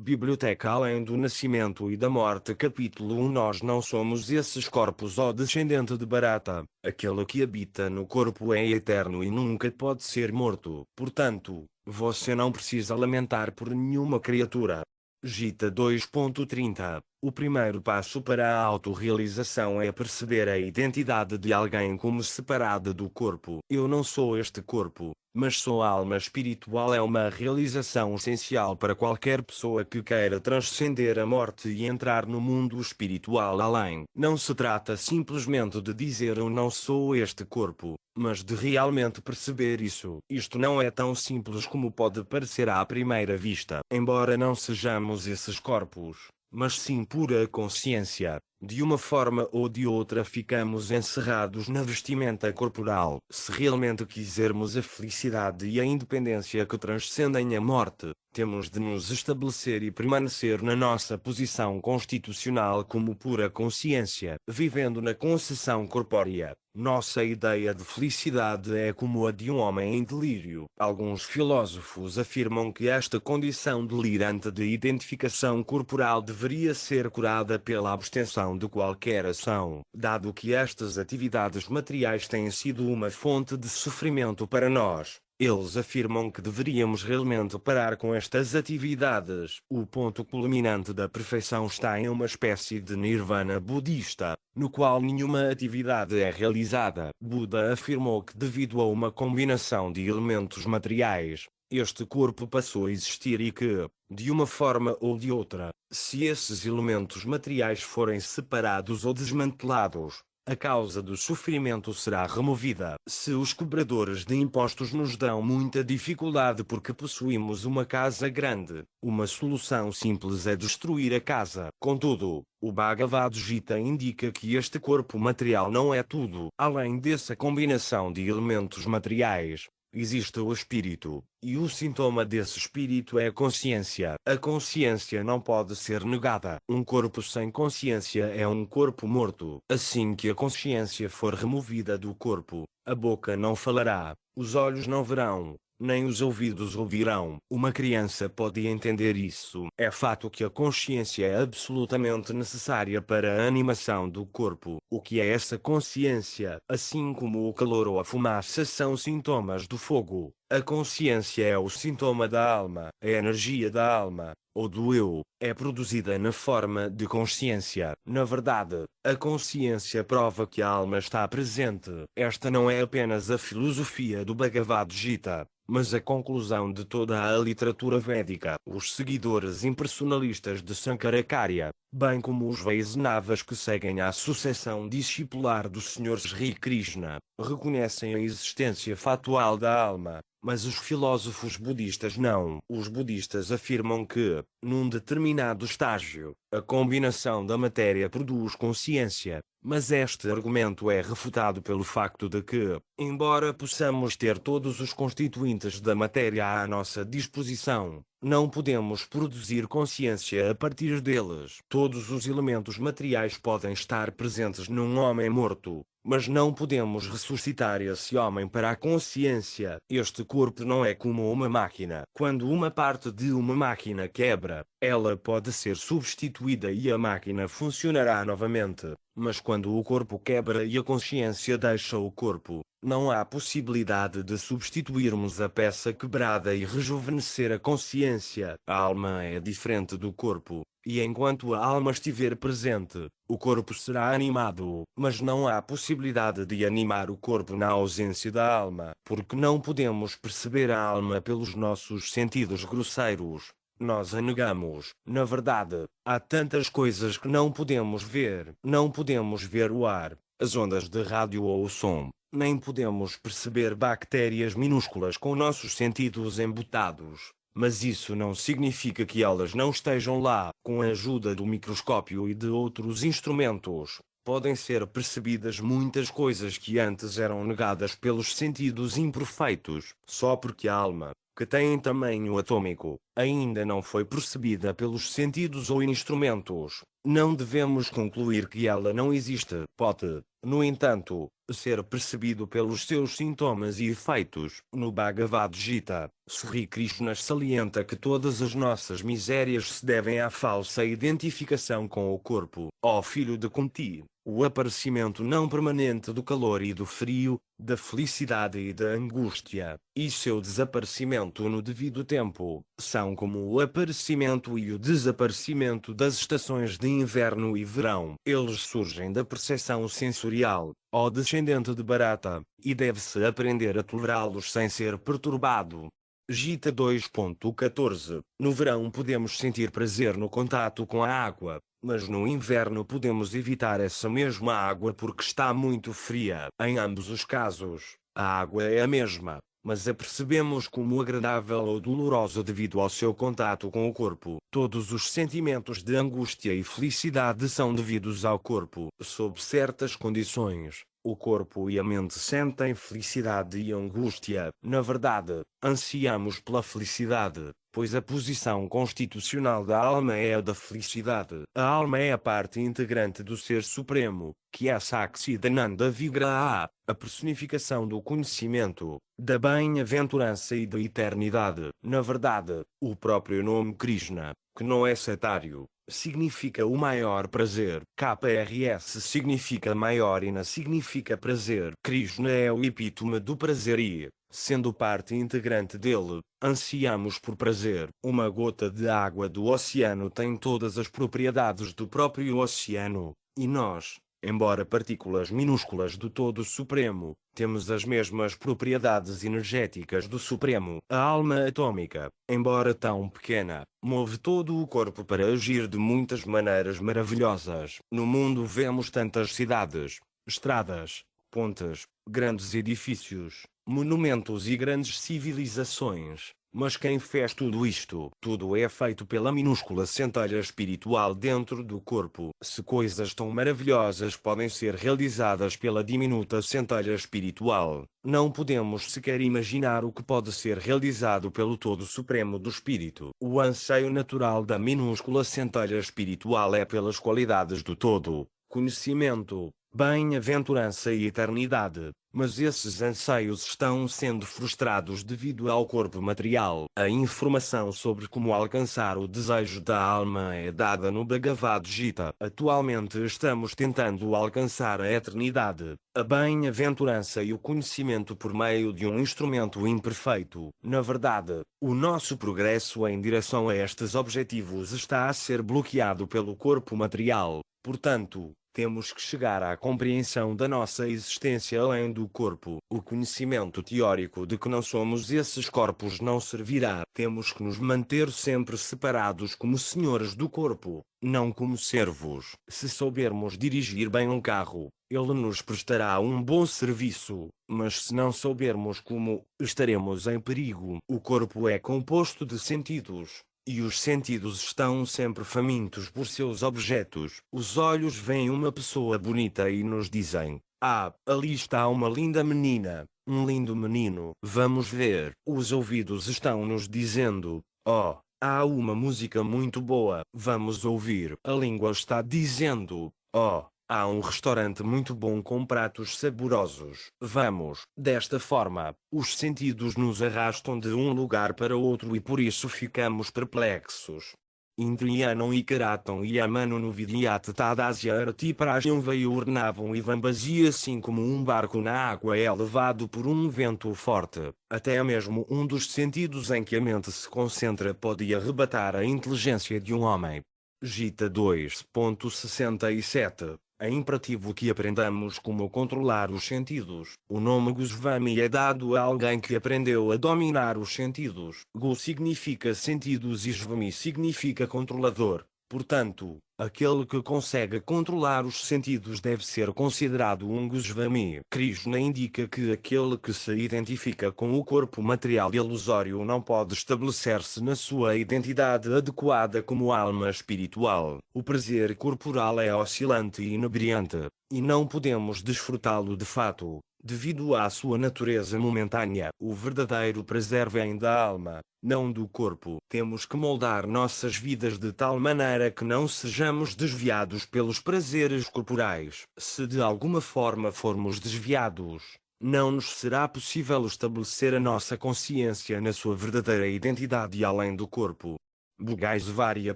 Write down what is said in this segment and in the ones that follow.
Biblioteca Além do Nascimento e da Morte Capítulo 1 Nós não somos esses corpos ó descendente de Barata, aquele que habita no corpo é eterno e nunca pode ser morto, portanto, você não precisa lamentar por nenhuma criatura. Gita 2.30 O primeiro passo para a autorrealização é perceber a identidade de alguém como separada do corpo. Eu não sou este corpo, mas sou a alma espiritual. É uma realização essencial para qualquer pessoa que queira transcender a morte e entrar no mundo espiritual além. Não se trata simplesmente de dizer eu não sou este corpo, mas de realmente perceber isso. Isto não é tão simples como pode parecer à primeira vista. Embora não sejamos esses corpos, mas sim pura consciência, de uma forma ou de outra ficamos encerrados na vestimenta corporal. Se realmente quisermos a felicidade e a independência que transcendem a morte, temos de nos estabelecer e permanecer na nossa posição constitucional como pura consciência, vivendo na concessão corpórea. Nossa ideia de felicidade é como a de um homem em delírio. Alguns filósofos afirmam que esta condição delirante de identificação corporal deveria ser curada pela abstenção de qualquer ação, dado que estas atividades materiais têm sido uma fonte de sofrimento para nós. Eles afirmam que deveríamos realmente parar com estas atividades. O ponto culminante da perfeição está em uma espécie de nirvana budista, no qual nenhuma atividade é realizada. Buda afirmou que devido a uma combinação de elementos materiais, este corpo passou a existir e que, de uma forma ou de outra, se esses elementos materiais forem separados ou desmantelados, a causa do sofrimento será removida. Se os cobradores de impostos nos dão muita dificuldade porque possuímos uma casa grande, uma solução simples é destruir a casa. Contudo, o Bhagavad Gita indica que este corpo material não é tudo. Além dessa combinação de elementos materiais, existe o espírito, e o sintoma desse espírito é a consciência. A consciência não pode ser negada. Um corpo sem consciência é um corpo morto. Assim que a consciência for removida do corpo, a boca não falará, os olhos não verão, nem os ouvidos ouvirão. Uma criança pode entender isso. É fato que a consciência é absolutamente necessária para a animação do corpo. O que é essa consciência? Assim como o calor ou a fumaça são sintomas do fogo, a consciência é o sintoma da alma. A energia da alma, ou do eu, é produzida na forma de consciência. Na verdade, a consciência prova que a alma está presente. Esta não é apenas a filosofia do Bhagavad Gita, mas a conclusão de toda a literatura védica. Os seguidores impersonalistas de Sankaracharya, bem como os Vaisnavas que seguem a sucessão discipular do Sr. Sri Krishna, reconhecem a existência factual da alma. Mas os filósofos budistas não. Os budistas afirmam que, num determinado estágio, a combinação da matéria produz consciência. Mas este argumento é refutado pelo facto de que, embora possamos ter todos os constituintes da matéria à nossa disposição, não podemos produzir consciência a partir deles. Todos os elementos materiais podem estar presentes num homem morto, mas não podemos ressuscitar esse homem para a consciência. Este corpo não é como uma máquina. Quando uma parte de uma máquina quebra, ela pode ser substituída e a máquina funcionará novamente. Mas quando o corpo quebra e a consciência deixa o corpo, não há possibilidade de substituirmos a peça quebrada e rejuvenescer a consciência. A alma é diferente do corpo, e enquanto a alma estiver presente, o corpo será animado. Mas não há possibilidade de animar o corpo na ausência da alma, porque não podemos perceber a alma pelos nossos sentidos grosseiros. Nós a negamos. Na verdade, há tantas coisas que não podemos ver. Não podemos ver o ar, as ondas de rádio ou o som. Nem podemos perceber bactérias minúsculas com nossos sentidos embutados. Mas isso não significa que elas não estejam lá. Com a ajuda do microscópio e de outros instrumentos, podem ser percebidas muitas coisas que antes eram negadas pelos sentidos imperfeitos. Só porque a alma, que tem tamanho atômico, ainda não foi percebida pelos sentidos ou instrumentos, não devemos concluir que ela não existe. Pode, no entanto, ser percebido pelos seus sintomas e efeitos. No Bhagavad Gita, Sri Krishna salienta que todas as nossas misérias se devem à falsa identificação com o corpo. Ó filho de Kunti, o aparecimento não permanente do calor e do frio, da felicidade e da angústia, e seu desaparecimento no devido tempo, são como o aparecimento e o desaparecimento das estações de inverno e verão. Eles surgem da percepção sensorial, ó descendente de Bharata, e deve-se aprender a tolerá-los sem ser perturbado. Gita 2.14. No verão podemos sentir prazer no contato com a água, mas no inverno podemos evitar essa mesma água porque está muito fria. Em ambos os casos, a água é a mesma, mas a percebemos como agradável ou dolorosa devido ao seu contato com o corpo. Todos os sentimentos de angústia e felicidade são devidos ao corpo. Sob certas condições, o corpo e a mente sentem felicidade e angústia. Na verdade, ansiamos pela felicidade, pois a posição constitucional da alma é a da felicidade. A alma é a parte integrante do Ser Supremo, que é Saksidananda Vigraha, a personificação do conhecimento, da bem-aventurança e da eternidade. Na verdade, o próprio nome Krishna, que não é setário, significa o maior prazer. KRS significa maior e na significa prazer. Krishna é o epítome do prazer e, sendo parte integrante dele, ansiamos por prazer. Uma gota de água do oceano tem todas as propriedades do próprio oceano, e nós, embora partículas minúsculas do todo supremo, temos as mesmas propriedades energéticas do Supremo. A alma atômica, embora tão pequena, move todo o corpo para agir de muitas maneiras maravilhosas. No mundo vemos tantas cidades, estradas, pontes, grandes edifícios, monumentos e grandes civilizações. Mas quem fez tudo isto? Tudo é feito pela minúscula centelha espiritual dentro do corpo. Se coisas tão maravilhosas podem ser realizadas pela diminuta centelha espiritual, não podemos sequer imaginar o que pode ser realizado pelo Todo Supremo do Espírito. O anseio natural da minúscula centelha espiritual é pelas qualidades do todo, conhecimento, bem-aventurança e eternidade, mas esses anseios estão sendo frustrados devido ao corpo material. A informação sobre como alcançar o desejo da alma é dada no Bhagavad Gita. Atualmente estamos tentando alcançar a eternidade, a bem-aventurança e o conhecimento por meio de um instrumento imperfeito. Na verdade, o nosso progresso em direção a estes objetivos está a ser bloqueado pelo corpo material. Portanto, temos que chegar à compreensão da nossa existência além do corpo. O conhecimento teórico de que não somos esses corpos não servirá. Temos que nos manter sempre separados como senhores do corpo, não como servos. Se soubermos dirigir bem um carro, ele nos prestará um bom serviço, mas se não soubermos como, estaremos em perigo. O corpo é composto de sentidos, e os sentidos estão sempre famintos por seus objetos. Os olhos veem uma pessoa bonita e nos dizem: ah, ali está uma linda menina, um lindo menino. Vamos ver. Os ouvidos estão nos dizendo: oh, há uma música muito boa. Vamos ouvir. A língua está dizendo: oh, há um restaurante muito bom com pratos saborosos. Vamos. Desta forma, os sentidos nos arrastam de um lugar para outro e por isso ficamos perplexos. Indriyanam e Karatam e Amano no Vidyat Tadasya Arati Prajam Vayurnavam e Vambasi, assim como um barco na água é levado por um vento forte. Até mesmo um dos sentidos em que a mente se concentra pode arrebatar a inteligência de um homem. Gita 2.67. É imperativo que aprendamos como controlar os sentidos. O nome Goswami é dado a alguém que aprendeu a dominar os sentidos. Go significa sentidos e Swami significa controlador. Portanto, aquele que consegue controlar os sentidos deve ser considerado um Goswami. Krishna indica que aquele que se identifica com o corpo material ilusório não pode estabelecer-se na sua identidade adequada como alma espiritual. O prazer corporal é oscilante e inebriante, e não podemos desfrutá-lo de fato. Devido à sua natureza momentânea, o verdadeiro prazer vem da alma, não do corpo. Temos que moldar nossas vidas de tal maneira que não sejamos desviados pelos prazeres corporais. Se de alguma forma formos desviados, não nos será possível estabelecer a nossa consciência na sua verdadeira identidade além do corpo. Bugais varia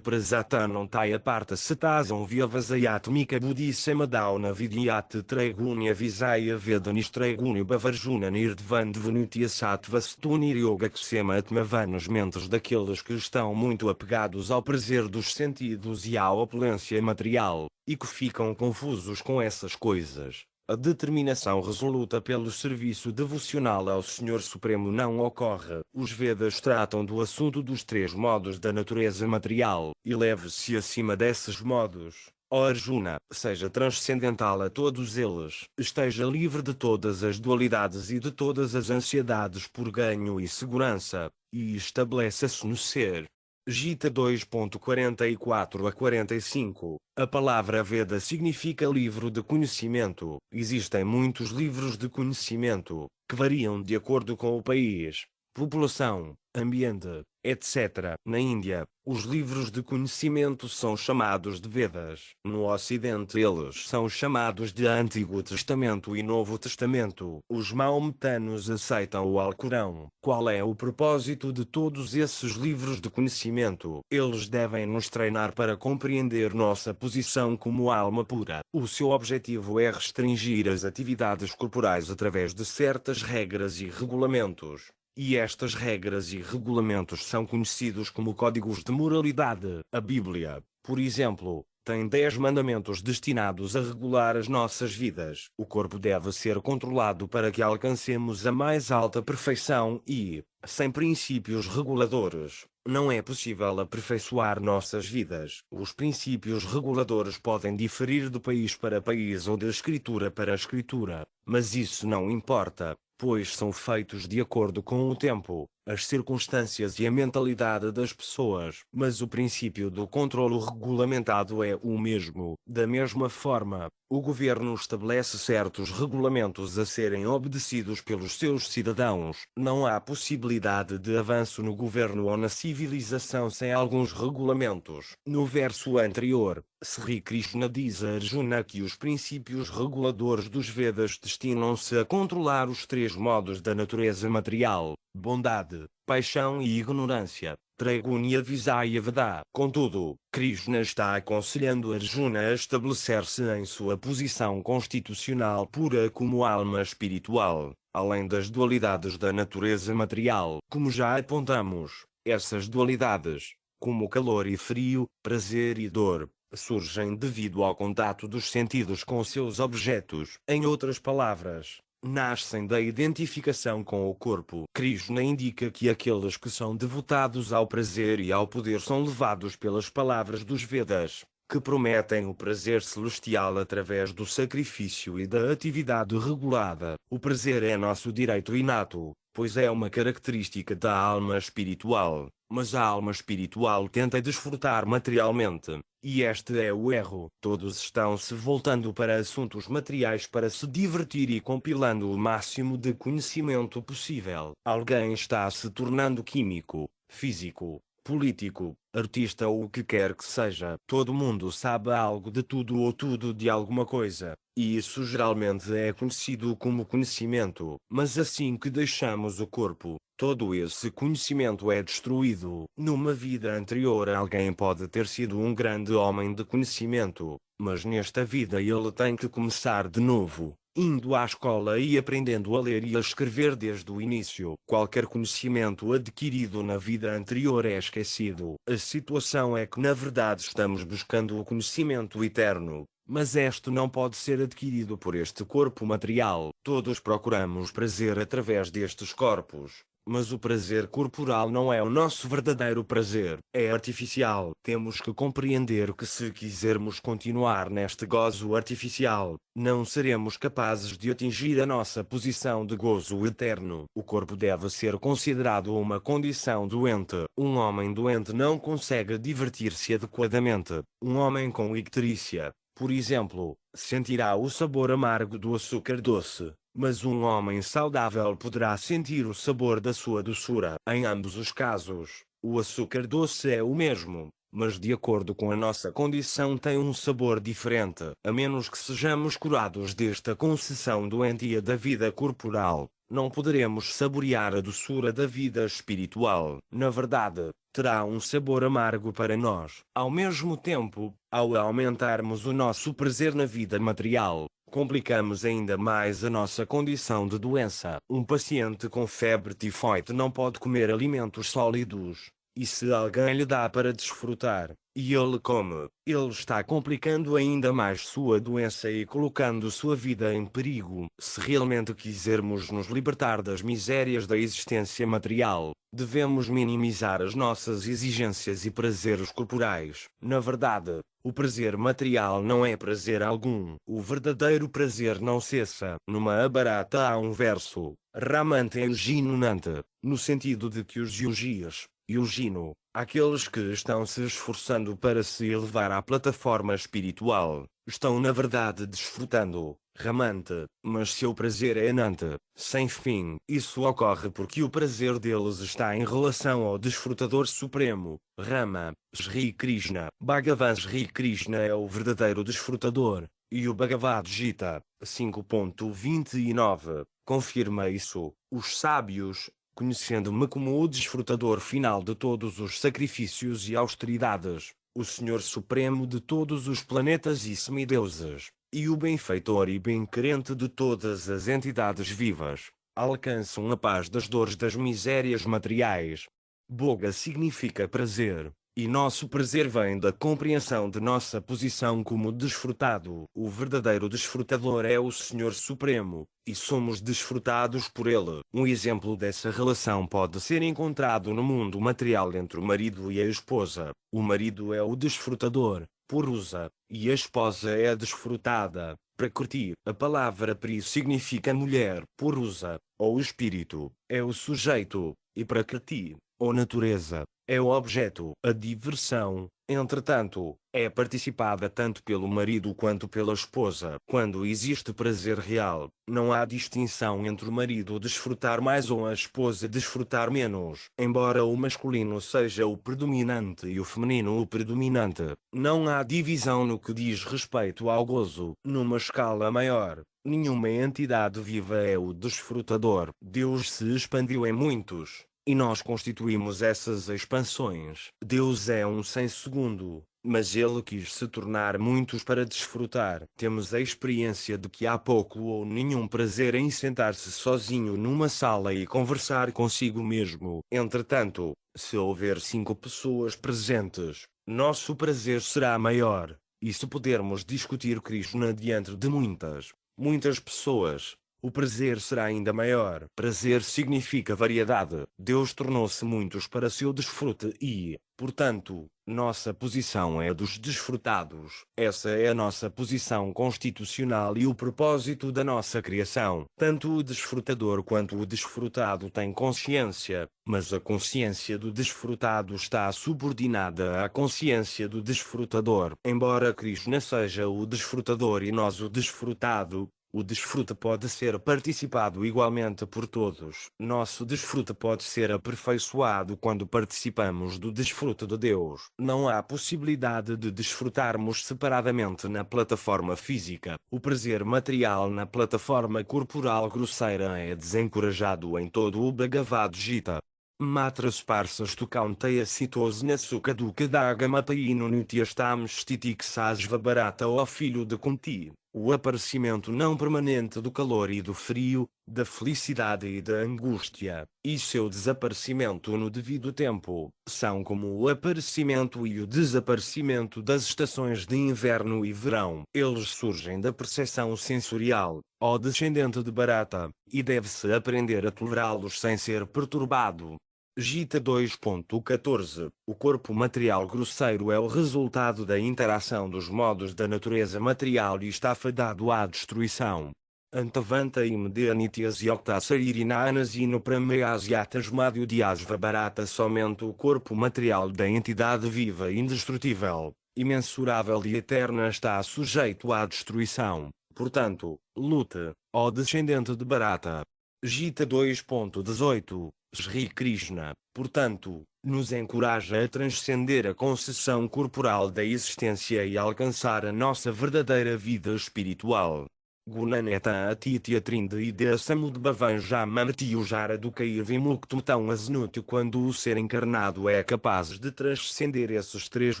prasatanantaya parta satazam vyavasayatmika buddhisema dauna vidyat traigunya visaya vedanistraigunya bavarjuna nirdvandvanutya sattva stunir yoga ksema atmavanas mentes daqueles que estão muito apegados ao prazer dos sentidos e à opulência material, e que ficam confusos com essas coisas. A determinação resoluta pelo serviço devocional ao Senhor Supremo não ocorre. Os Vedas tratam do assunto dos três modos da natureza material, e leve-se acima desses modos. Ó Arjuna, seja transcendental a todos eles, esteja livre de todas as dualidades e de todas as ansiedades por ganho e segurança, e estabeleça-se no ser. Gita 2.44 a 45. A palavra Veda significa livro de conhecimento. Existem muitos livros de conhecimento, que variam de acordo com o país, população, ambiente, etc. Na Índia, os livros de conhecimento são chamados de Vedas. No Ocidente eles são chamados de Antigo Testamento e Novo Testamento. Os maometanos aceitam o Alcorão. Qual é o propósito de todos esses livros de conhecimento? Eles devem nos treinar para compreender nossa posição como alma pura. O seu objetivo é restringir as atividades corporais através de certas regras e regulamentos. E estas regras e regulamentos são conhecidos como códigos de moralidade. A Bíblia, por exemplo, tem 10 mandamentos destinados a regular as nossas vidas. O corpo deve ser controlado para que alcancemos a mais alta perfeição e, sem princípios reguladores, não é possível aperfeiçoar nossas vidas. Os princípios reguladores podem diferir de país para país ou de escritura para escritura, mas isso não importa, pois são feitos de acordo com o tempo, as circunstâncias e a mentalidade das pessoas. Mas o princípio do controlo regulamentado é o mesmo. Da mesma forma, o governo estabelece certos regulamentos a serem obedecidos pelos seus cidadãos. Não há possibilidade de avanço no governo ou na civilização sem alguns regulamentos. No verso anterior, Sri Krishna diz a Arjuna que os princípios reguladores dos Vedas destinam-se a controlar os três modos da natureza material: bondade, paixão e ignorância. Traigunya Visaya Veda. Contudo, Krishna está aconselhando Arjuna a estabelecer-se em sua posição constitucional pura como alma espiritual, além das dualidades da natureza material. Como já apontamos, essas dualidades, como calor e frio, prazer e dor, surgem devido ao contato dos sentidos com seus objetos. Em outras palavras, nascem da identificação com o corpo. Krishna indica que aqueles que são devotados ao prazer e ao poder são levados pelas palavras dos Vedas, que prometem o prazer celestial através do sacrifício e da atividade regulada. O prazer é nosso direito inato, pois é uma característica da alma espiritual, mas a alma espiritual tenta desfrutar materialmente, e este é o erro. Todos estão se voltando para assuntos materiais para se divertir e compilando o máximo de conhecimento possível. Alguém está se tornando químico, físico, político, artista ou o que quer que seja. Todo mundo sabe algo de tudo ou tudo de alguma coisa, e isso geralmente é conhecido como conhecimento. Mas assim que deixamos o corpo, todo esse conhecimento é destruído. Numa vida anterior alguém pode ter sido um grande homem de conhecimento, mas nesta vida ele tem que começar de novo, indo à escola e aprendendo a ler e a escrever desde o início. Qualquer conhecimento adquirido na vida anterior é esquecido. A situação é que na verdade estamos buscando o conhecimento eterno, mas este não pode ser adquirido por este corpo material. Todos procuramos prazer através destes corpos, mas o prazer corporal não é o nosso verdadeiro prazer, é artificial. Temos que compreender que se quisermos continuar neste gozo artificial, não seremos capazes de atingir a nossa posição de gozo eterno. O corpo deve ser considerado uma condição doente. Um homem doente não consegue divertir-se adequadamente. Um homem com icterícia, por exemplo, sentirá o sabor amargo do açúcar doce, mas um homem saudável poderá sentir o sabor da sua doçura. Em ambos os casos, o açúcar doce é o mesmo, mas de acordo com a nossa condição tem um sabor diferente, a menos que sejamos curados desta concessão doentia da vida corporal. Não poderemos saborear a doçura da vida espiritual. Na verdade, terá um sabor amargo para nós. Ao mesmo tempo, ao aumentarmos o nosso prazer na vida material, complicamos ainda mais a nossa condição de doença. Um paciente com febre tifoide não pode comer alimentos sólidos. E se alguém lhe dá para desfrutar, e ele come, ele está complicando ainda mais sua doença e colocando sua vida em perigo. Se realmente quisermos nos libertar das misérias da existência material, devemos minimizar as nossas exigências e prazeres corporais. Na verdade, o prazer material não é prazer algum. O verdadeiro prazer não cessa. Numa barata há um verso, Ramante Euginunante, no sentido de que os yogis, Yogino, aqueles que estão se esforçando para se elevar à plataforma espiritual, estão na verdade desfrutando, Ramante, mas seu prazer é Anante, sem fim. Isso ocorre porque o prazer deles está em relação ao desfrutador supremo, Rama, Sri Krishna. Bhagavan Sri Krishna é o verdadeiro desfrutador, e o Bhagavad Gita, 5.29, confirma isso. Os sábios, conhecendo-me como o desfrutador final de todos os sacrifícios e austeridades, o Senhor Supremo de todos os planetas e semideuses, e o benfeitor e bem-querente de todas as entidades vivas, alcançam a paz das dores das misérias materiais. Boga significa prazer, e nosso prazer vem da compreensão de nossa posição como desfrutado. O verdadeiro desfrutador é o Senhor Supremo, e somos desfrutados por Ele. Um exemplo dessa relação pode ser encontrado no mundo material entre o marido e a esposa. O marido é o desfrutador, Purusa, e a esposa é a desfrutada, Prakriti. A palavra Pri significa mulher, Purusa, ou espírito, é o sujeito, e Prakriti, ou natureza, é o objeto. A diversão, entretanto, é participada tanto pelo marido quanto pela esposa. Quando existe prazer real, não há distinção entre o marido desfrutar mais ou a esposa desfrutar menos. Embora o masculino seja o predominante e o feminino o predominante, não há divisão no que diz respeito ao gozo. Numa escala maior, nenhuma entidade viva é o desfrutador. Deus se expandiu em muitos, e nós constituímos essas expansões. Deus é um sem segundo, mas Ele quis se tornar muitos para desfrutar. Temos a experiência de que há pouco ou nenhum prazer em sentar-se sozinho numa sala e conversar consigo mesmo. Entretanto, se houver 5 pessoas presentes, nosso prazer será maior. E se pudermos discutir Krishna diante de muitas pessoas, o prazer será ainda maior. Prazer significa variedade. Deus tornou-se muitos para seu desfrute e, portanto, nossa posição é a dos desfrutados. Essa é a nossa posição constitucional e o propósito da nossa criação. Tanto o desfrutador quanto o desfrutado têm consciência, mas a consciência do desfrutado está subordinada à consciência do desfrutador. Embora Krishna seja o desfrutador e nós o desfrutado, o desfrute pode ser participado igualmente por todos. Nosso desfrute pode ser aperfeiçoado quando participamos do desfrute de Deus. Não há possibilidade de desfrutarmos separadamente na plataforma física. O prazer material na plataforma corporal grosseira é desencorajado em todo o Bhagavad Gita. Matras parsas tu kaunteya citosna sukaduka dagamapaino nityastam stitiksasva barata ó filho de Kunti. O aparecimento não permanente do calor e do frio, da felicidade e da angústia, e seu desaparecimento no devido tempo, são como o aparecimento e o desaparecimento das estações de inverno e verão. Eles surgem da percepção sensorial, ó descendente de Bharata, e deve-se aprender a tolerá-los sem ser perturbado. Gita 2.14 O corpo material grosseiro é o resultado da interação dos modos da natureza material e está fadado à destruição. Antavanta imedianityas yoktasarinanas e no prameasyatas madhyudyasva barata. Somente o corpo material da entidade viva indestrutível, imensurável e eterna está sujeito à destruição. Portanto, lute, ó descendente de Bharata. Gita 2.18, Sri Krishna, portanto, nos encoraja a transcender a concessão corporal da existência e alcançar a nossa verdadeira vida espiritual. Gunaneta Atitya Trinde Ide Samudbhavan Jamamati Ujara do Cair Vimuktum Aznut quando o ser encarnado é capaz de transcender esses três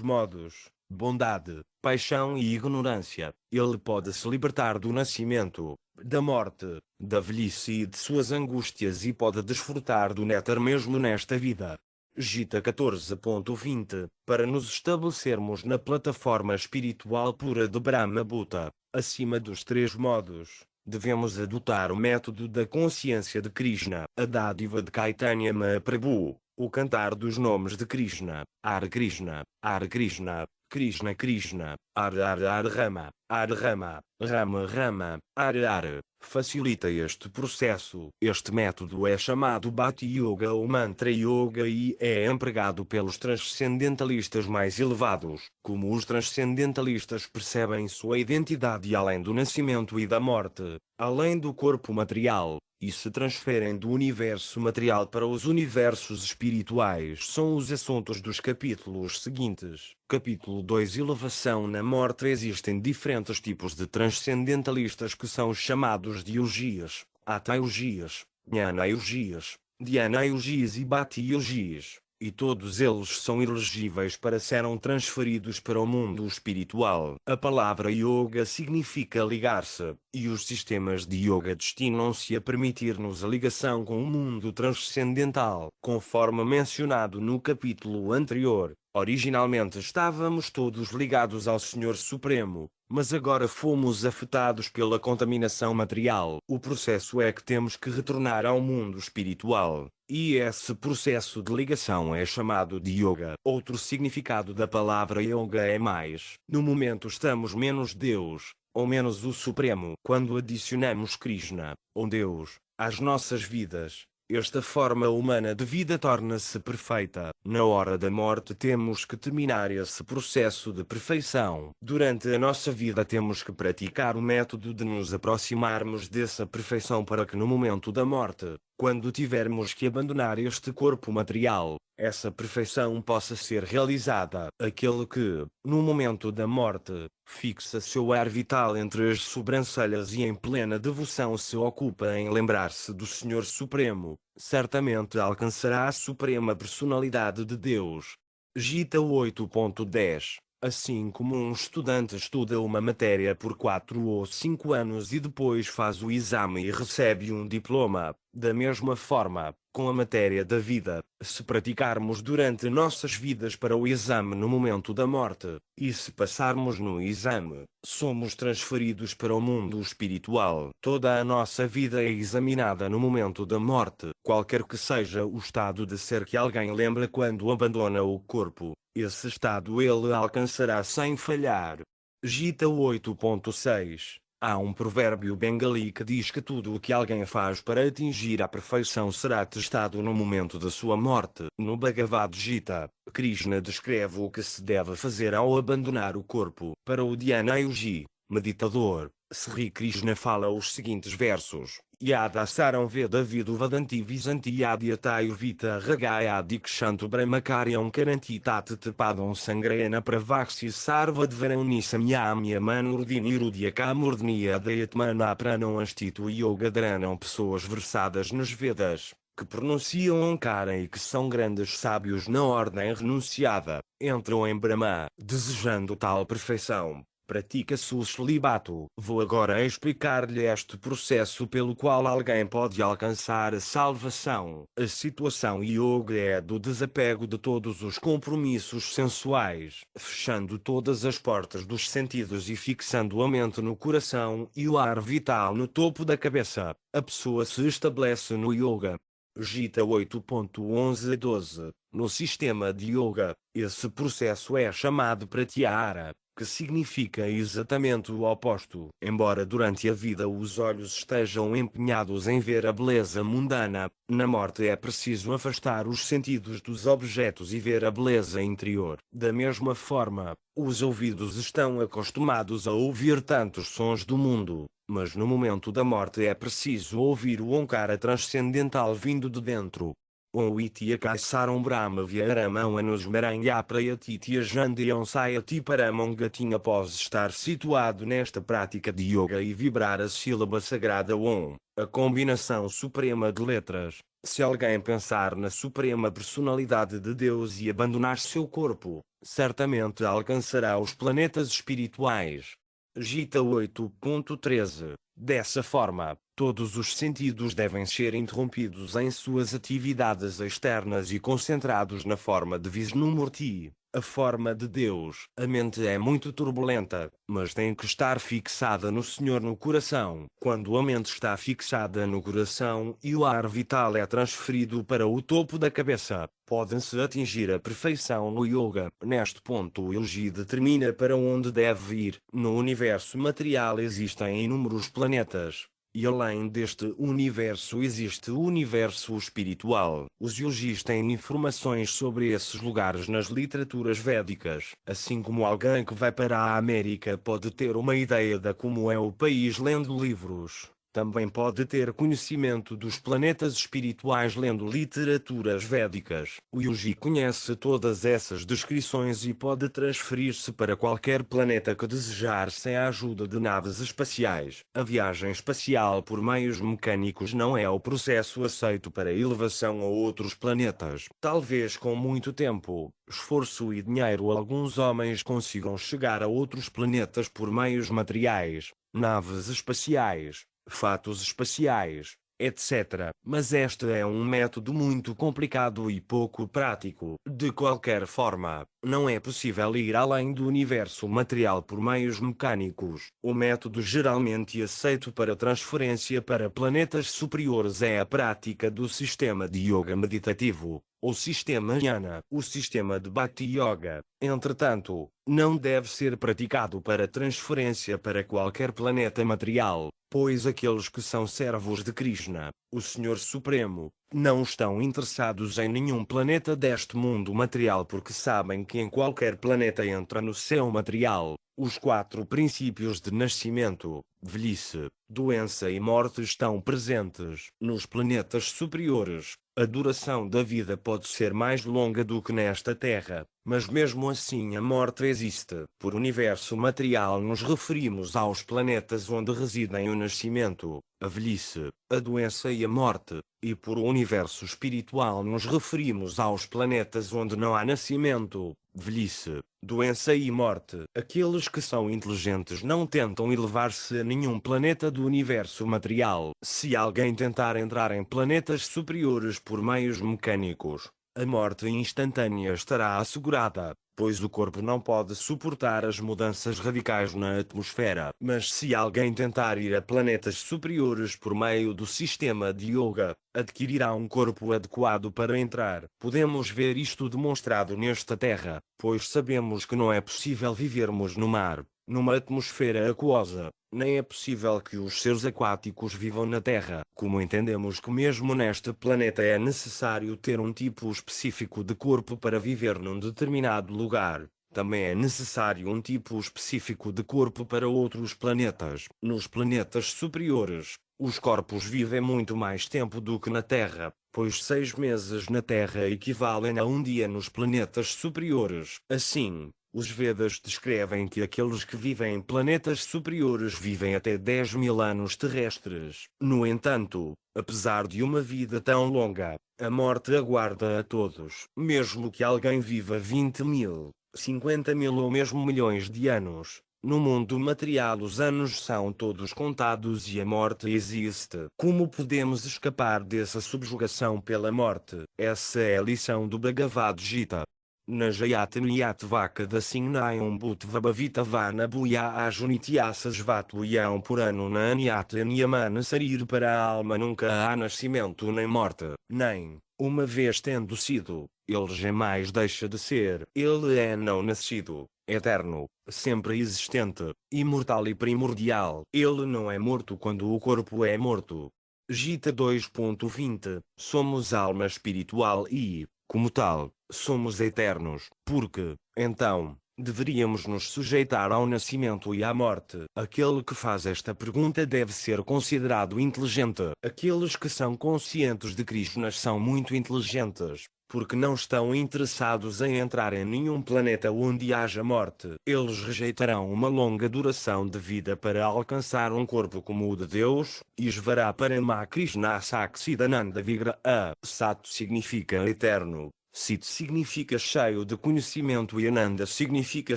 modos, bondade, paixão e ignorância, ele pode se libertar do nascimento, da morte, da velhice e de suas angústias e pode desfrutar do nétar mesmo nesta vida. Gita 14.20, para nos estabelecermos na plataforma espiritual pura de Brahma Bhuta, acima dos três modos, devemos adotar o método da consciência de Krishna, a dádiva de Caitanya Mahaprabhu, o cantar dos nomes de Krishna, Hare Krishna, Hare Krishna, Krishna Krishna, Hare Hare Hare Rama, Hare Rama, Rama Rama, Hare Hare, facilita este processo. Este método é chamado Bhakti Yoga ou Mantra Yoga e é empregado pelos transcendentalistas mais elevados. Como os transcendentalistas percebem sua identidade além do nascimento e da morte, além do corpo material, e se transferem do universo material para os universos espirituais são os assuntos dos capítulos seguintes. Capítulo 2 Elevação na morte. Existem diferentes tipos de transcendentalistas que são chamados de yogias, hatha yogias, jnana yogias, dhyana yogias e bhakti yogias, e todos eles são elegíveis para serem transferidos para o mundo espiritual. A palavra yoga significa ligar-se, e os sistemas de yoga destinam-se a permitir-nos a ligação com o mundo transcendental. Conforme mencionado no capítulo anterior, originalmente estávamos todos ligados ao Senhor Supremo, mas agora fomos afetados pela contaminação material. O processo é que temos que retornar ao mundo espiritual, e esse processo de ligação é chamado de yoga. Outro significado da palavra yoga é mais. No momento estamos menos Deus, ou menos o Supremo. Quando adicionamos Krishna, ou Deus, às nossas vidas, esta forma humana de vida torna-se perfeita. Na hora da morte temos que terminar esse processo de perfeição. Durante a nossa vida temos que praticar o método de nos aproximarmos dessa perfeição para que no momento da morte, quando tivermos que abandonar este corpo material, essa perfeição possa ser realizada. Aquele que, no momento da morte, fixa seu ar vital entre as sobrancelhas e em plena devoção se ocupa em lembrar-se do Senhor Supremo, certamente alcançará a suprema personalidade de Deus. Gita 8.10. Assim como um estudante estuda uma matéria por 4 ou 5 anos e depois faz o exame e recebe um diploma, da mesma forma, com a matéria da vida, se praticarmos durante nossas vidas para o exame no momento da morte, e se passarmos no exame, somos transferidos para o mundo espiritual. Toda a nossa vida é examinada no momento da morte. Qualquer que seja o estado de ser que alguém lembra quando abandona o corpo, esse estado ele alcançará sem falhar. Gita 8.6. Há um provérbio bengali que diz que tudo o que alguém faz para atingir a perfeição será testado no momento da sua morte. No Bhagavad Gita, Krishna descreve o que se deve fazer ao abandonar o corpo. Para o Dhyana Yogi, meditador, Sri Krishna fala os seguintes versos: Yada saram veda vidu vadanti visanti yadyatayu vita ragaya dikshantu brahmakaryam karanti tat tepadam sangrena pravaxi sarvadvarani samyamya manurdini kamurdniya dayatmana pranam astitu yoga dranam. Pessoas versadas nos Vedas, que pronunciam Onkara e que são grandes sábios na ordem renunciada, entram em Brahma, desejando tal perfeição. Pratica-se o celibato. Vou agora explicar-lhe este processo pelo qual alguém pode alcançar a salvação. A situação yoga é do desapego de todos os compromissos sensuais, fechando todas as portas dos sentidos e fixando a mente no coração e o ar vital no topo da cabeça. A pessoa se estabelece no yoga. Gita 8.11-12. No sistema de yoga, esse processo é chamado pratyahara, que significa exatamente o oposto. Embora durante a vida os olhos estejam empenhados em ver a beleza mundana, na morte é preciso afastar os sentidos dos objetos e ver a beleza interior. Da mesma forma, os ouvidos estão acostumados a ouvir tantos sons do mundo, mas no momento da morte é preciso ouvir o Onkara transcendental vindo de dentro. Om Itya Kaisaram Brahma Vyaramam Anusmaranya Prayatitya Jandyam Sayati Paramongatin. Após estar situado nesta prática de yoga e vibrar a sílaba sagrada Om, a combinação suprema de letras, se alguém pensar na suprema personalidade de Deus e abandonar seu corpo, certamente alcançará os planetas espirituais. Gita 8.13. Dessa forma, todos os sentidos devem ser interrompidos em suas atividades externas e concentrados na forma de Vishnumurti, a forma de Deus. A mente é muito turbulenta, mas tem que estar fixada no Senhor no coração. Quando a mente está fixada no coração e o ar vital é transferido para o topo da cabeça, pode-se atingir a perfeição no yoga. Neste ponto o yogi determina para onde deve ir. No universo material existem inúmeros planetas, e além deste universo existe o universo espiritual. Os yogis têm informações sobre esses lugares nas literaturas védicas. Assim como alguém que vai para a América pode ter uma ideia de como é o país lendo livros, também pode ter conhecimento dos planetas espirituais lendo literaturas védicas. O yogi conhece todas essas descrições e pode transferir-se para qualquer planeta que desejar sem a ajuda de naves espaciais. A viagem espacial por meios mecânicos não é o processo aceito para elevação a outros planetas. Talvez com muito tempo, esforço e dinheiro alguns homens consigam chegar a outros planetas por meios materiais, naves espaciais, fatos espaciais, etc. Mas este é um método muito complicado e pouco prático. De qualquer forma, não é possível ir além do universo material por meios mecânicos. O método geralmente aceito para transferência para planetas superiores é a prática do sistema de yoga meditativo, ou sistema jnana. O sistema de Bhakti Yoga, entretanto, não deve ser praticado para transferência para qualquer planeta material, pois aqueles que são servos de Krishna, o Senhor Supremo, não estão interessados em nenhum planeta deste mundo material porque sabem que em qualquer planeta entra no céu material, os 4 princípios de nascimento, velhice, doença e morte estão presentes. Nos planetas superiores, a duração da vida pode ser mais longa do que nesta Terra, mas mesmo assim a morte existe. Por universo material nos referimos aos planetas onde residem o nascimento, a velhice, a doença e a morte, e por universo espiritual nos referimos aos planetas onde não há nascimento, velhice, doença e morte. Aqueles que são inteligentes não tentam elevar-se a nenhum planeta do universo material. Se alguém tentar entrar em planetas superiores por meios mecânicos, a morte instantânea estará assegurada, pois o corpo não pode suportar as mudanças radicais na atmosfera. Mas se alguém tentar ir a planetas superiores por meio do sistema de yoga, adquirirá um corpo adequado para entrar. Podemos ver isto demonstrado nesta Terra, pois sabemos que não é possível vivermos no mar, numa atmosfera aquosa, nem é possível que os seres aquáticos vivam na Terra. Como entendemos que mesmo neste planeta é necessário ter um tipo específico de corpo para viver num determinado lugar, também é necessário um tipo específico de corpo para outros planetas. Nos planetas superiores, os corpos vivem muito mais tempo do que na Terra, pois 6 meses na Terra equivalem a um dia nos planetas superiores. Assim, os Vedas descrevem que aqueles que vivem em planetas superiores vivem até 10.000 anos terrestres. No entanto, apesar de uma vida tão longa, a morte aguarda a todos. Mesmo que alguém viva 20.000, 50.000 ou mesmo milhões de anos, no mundo material os anos são todos contados e a morte existe. Como podemos escapar dessa subjugação pela morte? Essa é a lição do Bhagavad Gita. Najayat Vaka da Sinayam Bhutvabhavita Vana Buya Ajunitiasas Vatuyam por ano na Aniat Niamana Sarir para a alma nunca há nascimento nem morte, nem, uma vez tendo sido, ele jamais deixa de ser. Ele é não nascido, eterno, sempre existente, imortal e primordial. Ele não é morto quando o corpo é morto. Gita 2.20 Somos alma espiritual e, como tal, somos eternos, porque, então, deveríamos nos sujeitar ao nascimento e à morte. Aquele que faz esta pergunta deve ser considerado inteligente. Aqueles que são conscientes de Krishna são muito inteligentes, porque não estão interessados em entrar em nenhum planeta onde haja morte. Eles rejeitarão uma longa duração de vida para alcançar um corpo como o de Deus. Isvara Parama Krishna Saksidananda Vigraha. Sat significa eterno. Sit significa cheio de conhecimento e Ananda significa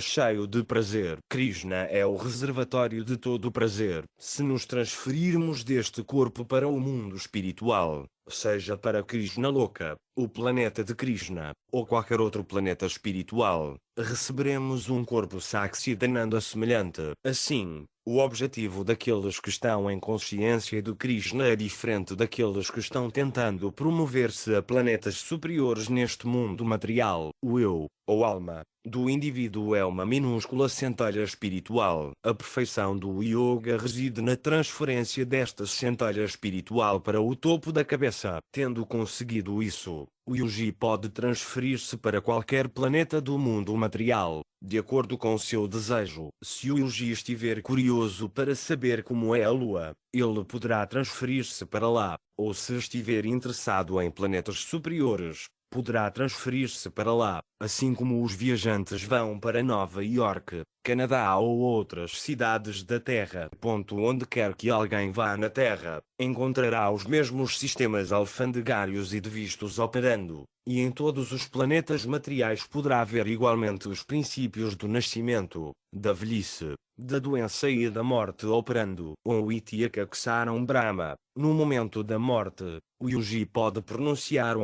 cheio de prazer. Krishna é o reservatório de todo o prazer. Se nos transferirmos deste corpo para o mundo espiritual, seja para Krishna Loka, o planeta de Krishna, ou qualquer outro planeta espiritual, receberemos um corpo Saksidananda semelhante. Assim, o objetivo daqueles que estão em consciência de Krishna é diferente daqueles que estão tentando promover-se a planetas superiores neste mundo material. O eu, ou alma, do indivíduo é uma minúscula centelha espiritual. A perfeição do yoga reside na transferência desta centelha espiritual para o topo da cabeça. Tendo conseguido isso, o yogi pode transferir-se para qualquer planeta do mundo material, de acordo com seu desejo. Se o yogi estiver curioso para saber como é a Lua, ele poderá transferir-se para lá, ou se estiver interessado em planetas superiores, poderá transferir-se para lá, assim como os viajantes vão para Nova York, Canadá ou outras cidades da Terra. Onde quer que alguém vá na Terra, encontrará os mesmos sistemas alfandegários e de vistos operando, e em todos os planetas materiais poderá ver igualmente os princípios do nascimento, da velhice, da doença e da morte operando. O Ityakaksaram Brahma, no momento da morte, o yogi pode pronunciar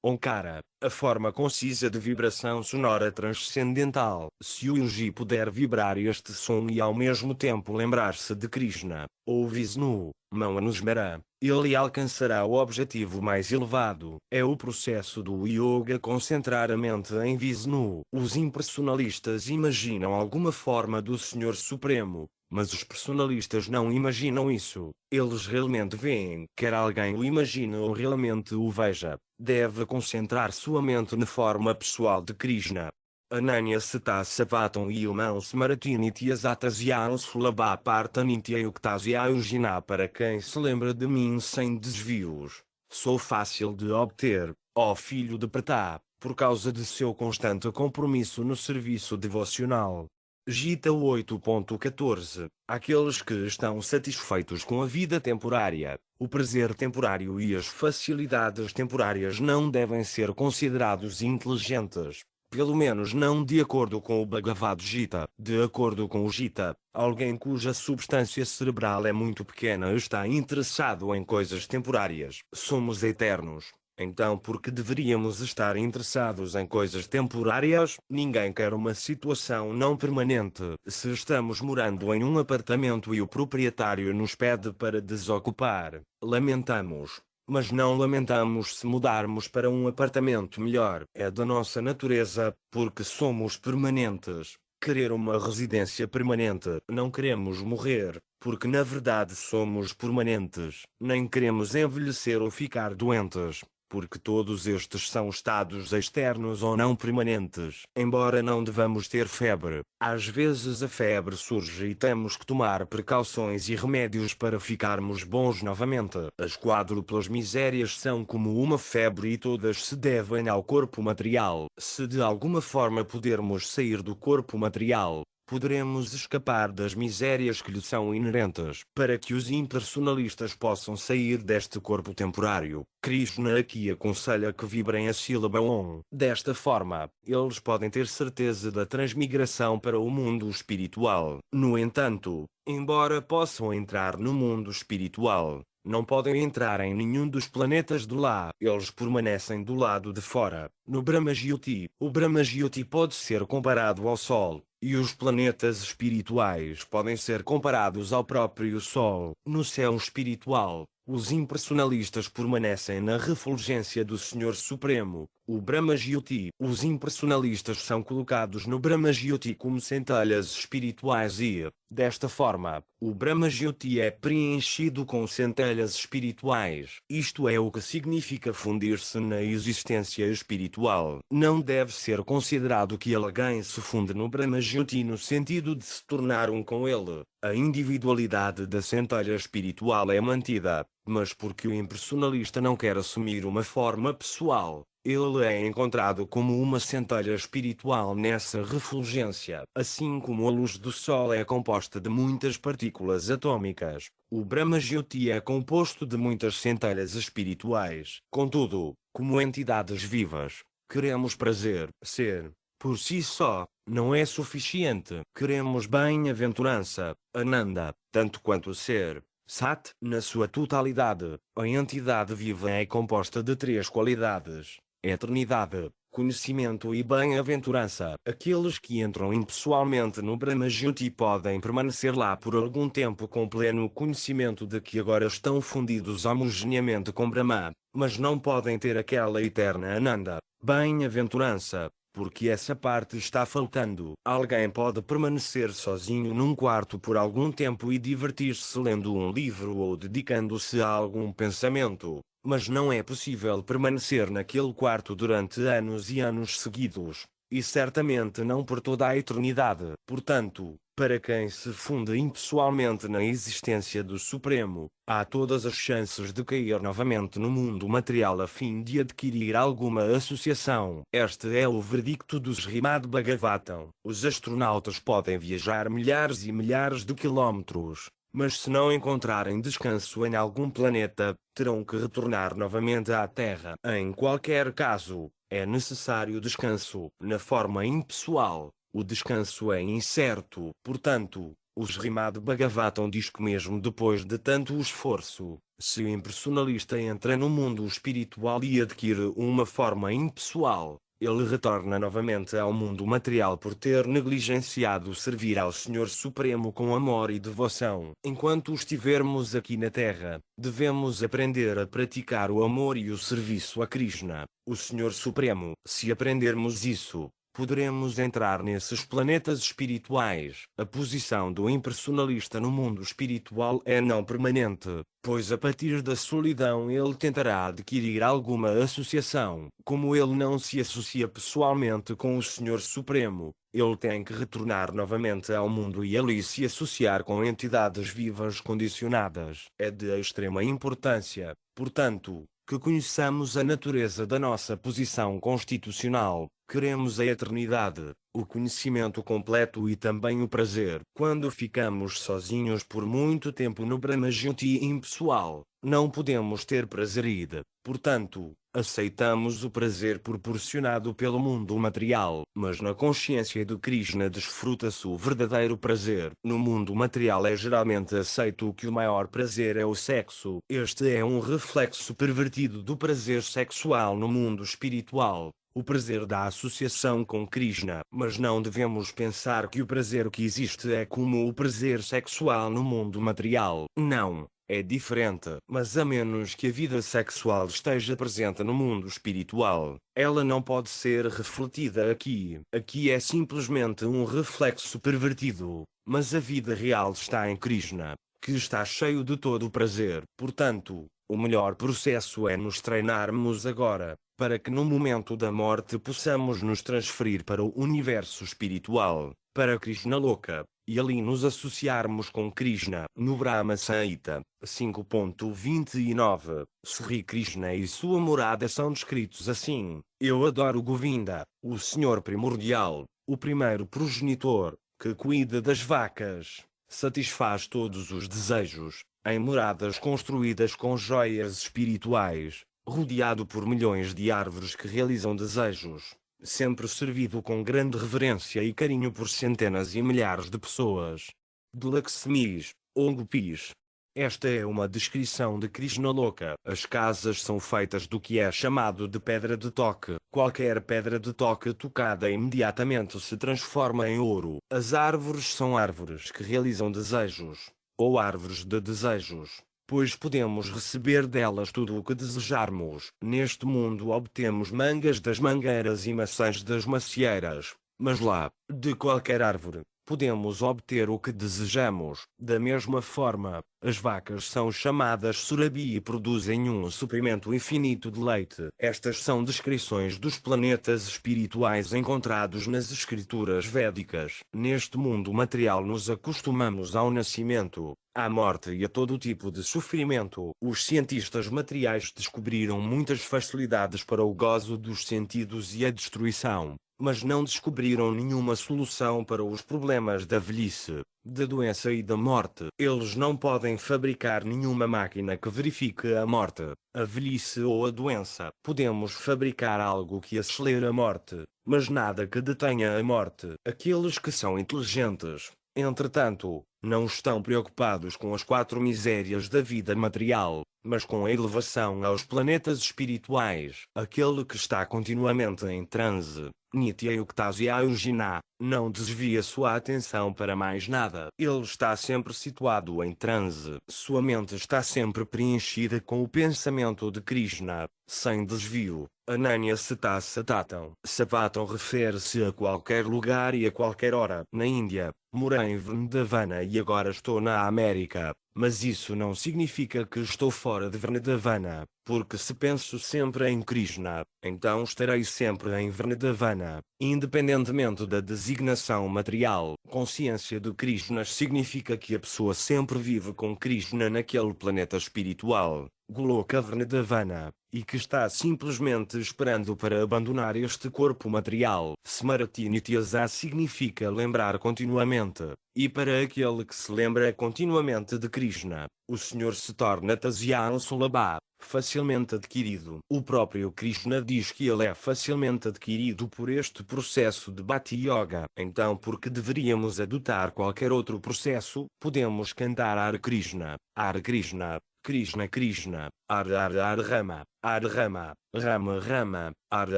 Onkara, a forma concisa de vibração sonora transcendental. Se o yogi puder vibrar este som e ao mesmo tempo lembrar-se de Krishna, ou Vishnu, Manusmara, ele alcançará o objetivo mais elevado. É o processo do yoga concentrar a mente em Vishnu. Os impersonalistas imaginam alguma forma do Senhor Supremo, mas os personalistas não imaginam isso. Eles realmente veem, quer alguém o imagine ou realmente o veja, deve concentrar sua mente na forma pessoal de Krishna. Ananya Sata Savatam Yumam Smaratinityasatasyan Sulabhapartanitya Yuktasiayujina. Para quem se lembra de mim sem desvios, sou fácil de obter, ó filho de Pratá, por causa de seu constante compromisso no serviço devocional. Gita 8.14 Aqueles que estão satisfeitos com a vida temporária, o prazer temporário e as facilidades temporárias não devem ser considerados inteligentes, pelo menos não de acordo com o Bhagavad Gita. De acordo com o Gita, alguém cuja substância cerebral é muito pequena está interessado em coisas temporárias. Somos eternos. Então por que deveríamos estar interessados em coisas temporárias? Ninguém quer uma situação não permanente. Se estamos morando em um apartamento e o proprietário nos pede para desocupar, lamentamos. Mas não lamentamos se mudarmos para um apartamento melhor. É da nossa natureza, porque somos permanentes, querer uma residência permanente. Não queremos morrer, porque na verdade somos permanentes. Nem queremos envelhecer ou ficar doentes, porque todos estes são estados externos ou não permanentes. Embora não devamos ter febre, às vezes a febre surge e temos que tomar precauções e remédios para ficarmos bons novamente. As quádruplas misérias são como uma febre e todas se devem ao corpo material. Se de alguma forma pudermos sair do corpo material, poderemos escapar das misérias que lhe são inerentes. Para que os impersonalistas possam sair deste corpo temporário, Krishna aqui aconselha que vibrem a sílaba Om. Desta forma, eles podem ter certeza da transmigração para o mundo espiritual. No entanto, embora possam entrar no mundo espiritual, não podem entrar em nenhum dos planetas de lá. Eles permanecem do lado de fora. No Brahma-Jyoti, o Brahma-Jyoti pode ser comparado ao Sol, e os planetas espirituais podem ser comparados ao próprio Sol. No céu espiritual, os impersonalistas permanecem na refulgência do Senhor Supremo, o Brahma-Jyoti. Os impersonalistas são colocados no Brahma-Jyoti como centelhas espirituais e, desta forma, o Brahma-Jyoti é preenchido com centelhas espirituais. Isto é o que significa fundir-se na existência espiritual. Não deve ser considerado que alguém se funde no Brahma-Jyoti no sentido de se tornar um com ele. A individualidade da centelha espiritual é mantida, mas porque o impersonalista não quer assumir uma forma pessoal, ele é encontrado como uma centelha espiritual nessa refulgência. Assim como a luz do Sol é composta de muitas partículas atômicas, o Brahma-Jyoti é composto de muitas centelhas espirituais. Contudo, como entidades vivas, queremos prazer. Ser, por si só, não é suficiente. Queremos bem-aventurança, Ananda, tanto quanto ser. Sat, na sua totalidade, a entidade viva é composta de três qualidades: eternidade, conhecimento e bem-aventurança. Aqueles que entram impessoalmente no Brahma-Jyoti podem permanecer lá por algum tempo com pleno conhecimento de que agora estão fundidos homogeneamente com Brahma, mas não podem ter aquela eterna Ananda, bem-aventurança, porque essa parte está faltando. Alguém pode permanecer sozinho num quarto por algum tempo e divertir-se lendo um livro ou dedicando-se a algum pensamento, mas não é possível permanecer naquele quarto durante anos e anos seguidos, e certamente não por toda a eternidade. Portanto, para quem se funde impessoalmente na existência do Supremo, há todas as chances de cair novamente no mundo material a fim de adquirir alguma associação. Este é o verdicto do Srimad Bhagavatam. Os astronautas podem viajar milhares e milhares de quilómetros, mas se não encontrarem descanso em algum planeta, terão que retornar novamente à Terra. Em qualquer caso, é necessário descanso. Na forma impessoal, o descanso é incerto. Portanto, o Srimad Bhagavatam diz que mesmo depois de tanto esforço, se o impersonalista entra no mundo espiritual e adquire uma forma impessoal, ele retorna novamente ao mundo material por ter negligenciado servir ao Senhor Supremo com amor e devoção. Enquanto estivermos aqui na Terra, devemos aprender a praticar o amor e o serviço a Krishna, o Senhor Supremo. Se aprendermos isso, poderemos entrar nesses planetas espirituais. A posição do impersonalista no mundo espiritual é não permanente, pois a partir da solidão ele tentará adquirir alguma associação. Como ele não se associa pessoalmente com o Senhor Supremo, ele tem que retornar novamente ao mundo e ali se associar com entidades vivas condicionadas. É de extrema importância, portanto, que conheçamos a natureza da nossa posição constitucional. Queremos a eternidade, o conhecimento completo e também o prazer. Quando ficamos sozinhos por muito tempo no Brahma-Jyoti impessoal, não podemos ter prazer e, portanto, aceitamos o prazer proporcionado pelo mundo material. Mas na consciência de Krishna desfruta-se o verdadeiro prazer. No mundo material é geralmente aceito que o maior prazer é o sexo. Este é um reflexo pervertido do prazer sexual no mundo espiritual, o prazer da associação com Krishna. Mas não devemos pensar que o prazer que existe é como o prazer sexual no mundo material. Não, é diferente. Mas a menos que a vida sexual esteja presente no mundo espiritual, ela não pode ser refletida aqui. Aqui é simplesmente um reflexo pervertido, mas a vida real está em Krishna, que está cheio de todo o prazer. Portanto, o melhor processo é nos treinarmos agora, para que no momento da morte possamos nos transferir para o universo espiritual, para Krishna Loka, e ali nos associarmos com Krishna. No Brahma Samhita 5.29, Sri Krishna e sua morada são descritos assim: eu adoro Govinda, o Senhor primordial, o primeiro progenitor, que cuida das vacas, satisfaz todos os desejos, em moradas construídas com joias espirituais, rodeado por milhões de árvores que realizam desejos, sempre servido com grande reverência e carinho por centenas e milhares de pessoas. De Laxmis, ou Gopis. Esta é uma descrição de Krishna louca. As casas são feitas do que é chamado de pedra de toque. Qualquer pedra de toque tocada imediatamente se transforma em ouro. As árvores são árvores que realizam desejos, ou árvores de desejos, pois podemos receber delas tudo o que desejarmos. Neste mundo obtemos mangas das mangueiras e maçãs das macieiras, mas lá, de qualquer árvore, podemos obter o que desejamos. Da mesma forma, as vacas são chamadas Surabi e produzem um suprimento infinito de leite. Estas são descrições dos planetas espirituais encontrados nas escrituras védicas. Neste mundo material nos acostumamos ao nascimento, à morte e a todo tipo de sofrimento. Os cientistas materiais descobriram muitas facilidades para o gozo dos sentidos e a destruição, mas não descobriram nenhuma solução para os problemas da velhice, da doença e da morte. Eles não podem fabricar nenhuma máquina que verifique a morte, a velhice ou a doença. Podemos fabricar algo que acelere a morte, mas nada que detenha a morte. Aqueles que são inteligentes, entretanto, não estão preocupados com as 4 misérias da vida material, mas com a elevação aos planetas espirituais. Aquele que está continuamente em transe, Nitya Yuktasya Yogina, não desvia sua atenção para mais nada. Ele está sempre situado em transe. Sua mente está sempre preenchida com o pensamento de Krishna, sem desvio. Ananya Sata Satatam. Savatam refere-se a qualquer lugar e a qualquer hora. Na Índia, morei em Vrindavana e agora estou na América. Mas isso não significa que estou fora de Vrindavana, porque se penso sempre em Krishna, então estarei sempre em Vrindavana, independentemente da designação material. Consciência de Krishna significa que a pessoa sempre vive com Krishna naquele planeta espiritual, Goloka Vrindavana, e que está simplesmente esperando para abandonar este corpo material. Smriti Nityasa significa lembrar continuamente, e para aquele que se lembra continuamente de Krishna, o Senhor se torna Tasyan Sulabha, facilmente adquirido. O próprio Krishna diz que ele é facilmente adquirido por este processo de Bhakti Yoga. Então por que deveríamos adotar qualquer outro processo? Podemos cantar Hare Krishna, Hare Krishna, Krishna Krishna, Hare Hare Hare Rama, Hare Rama, Rama Rama, Hare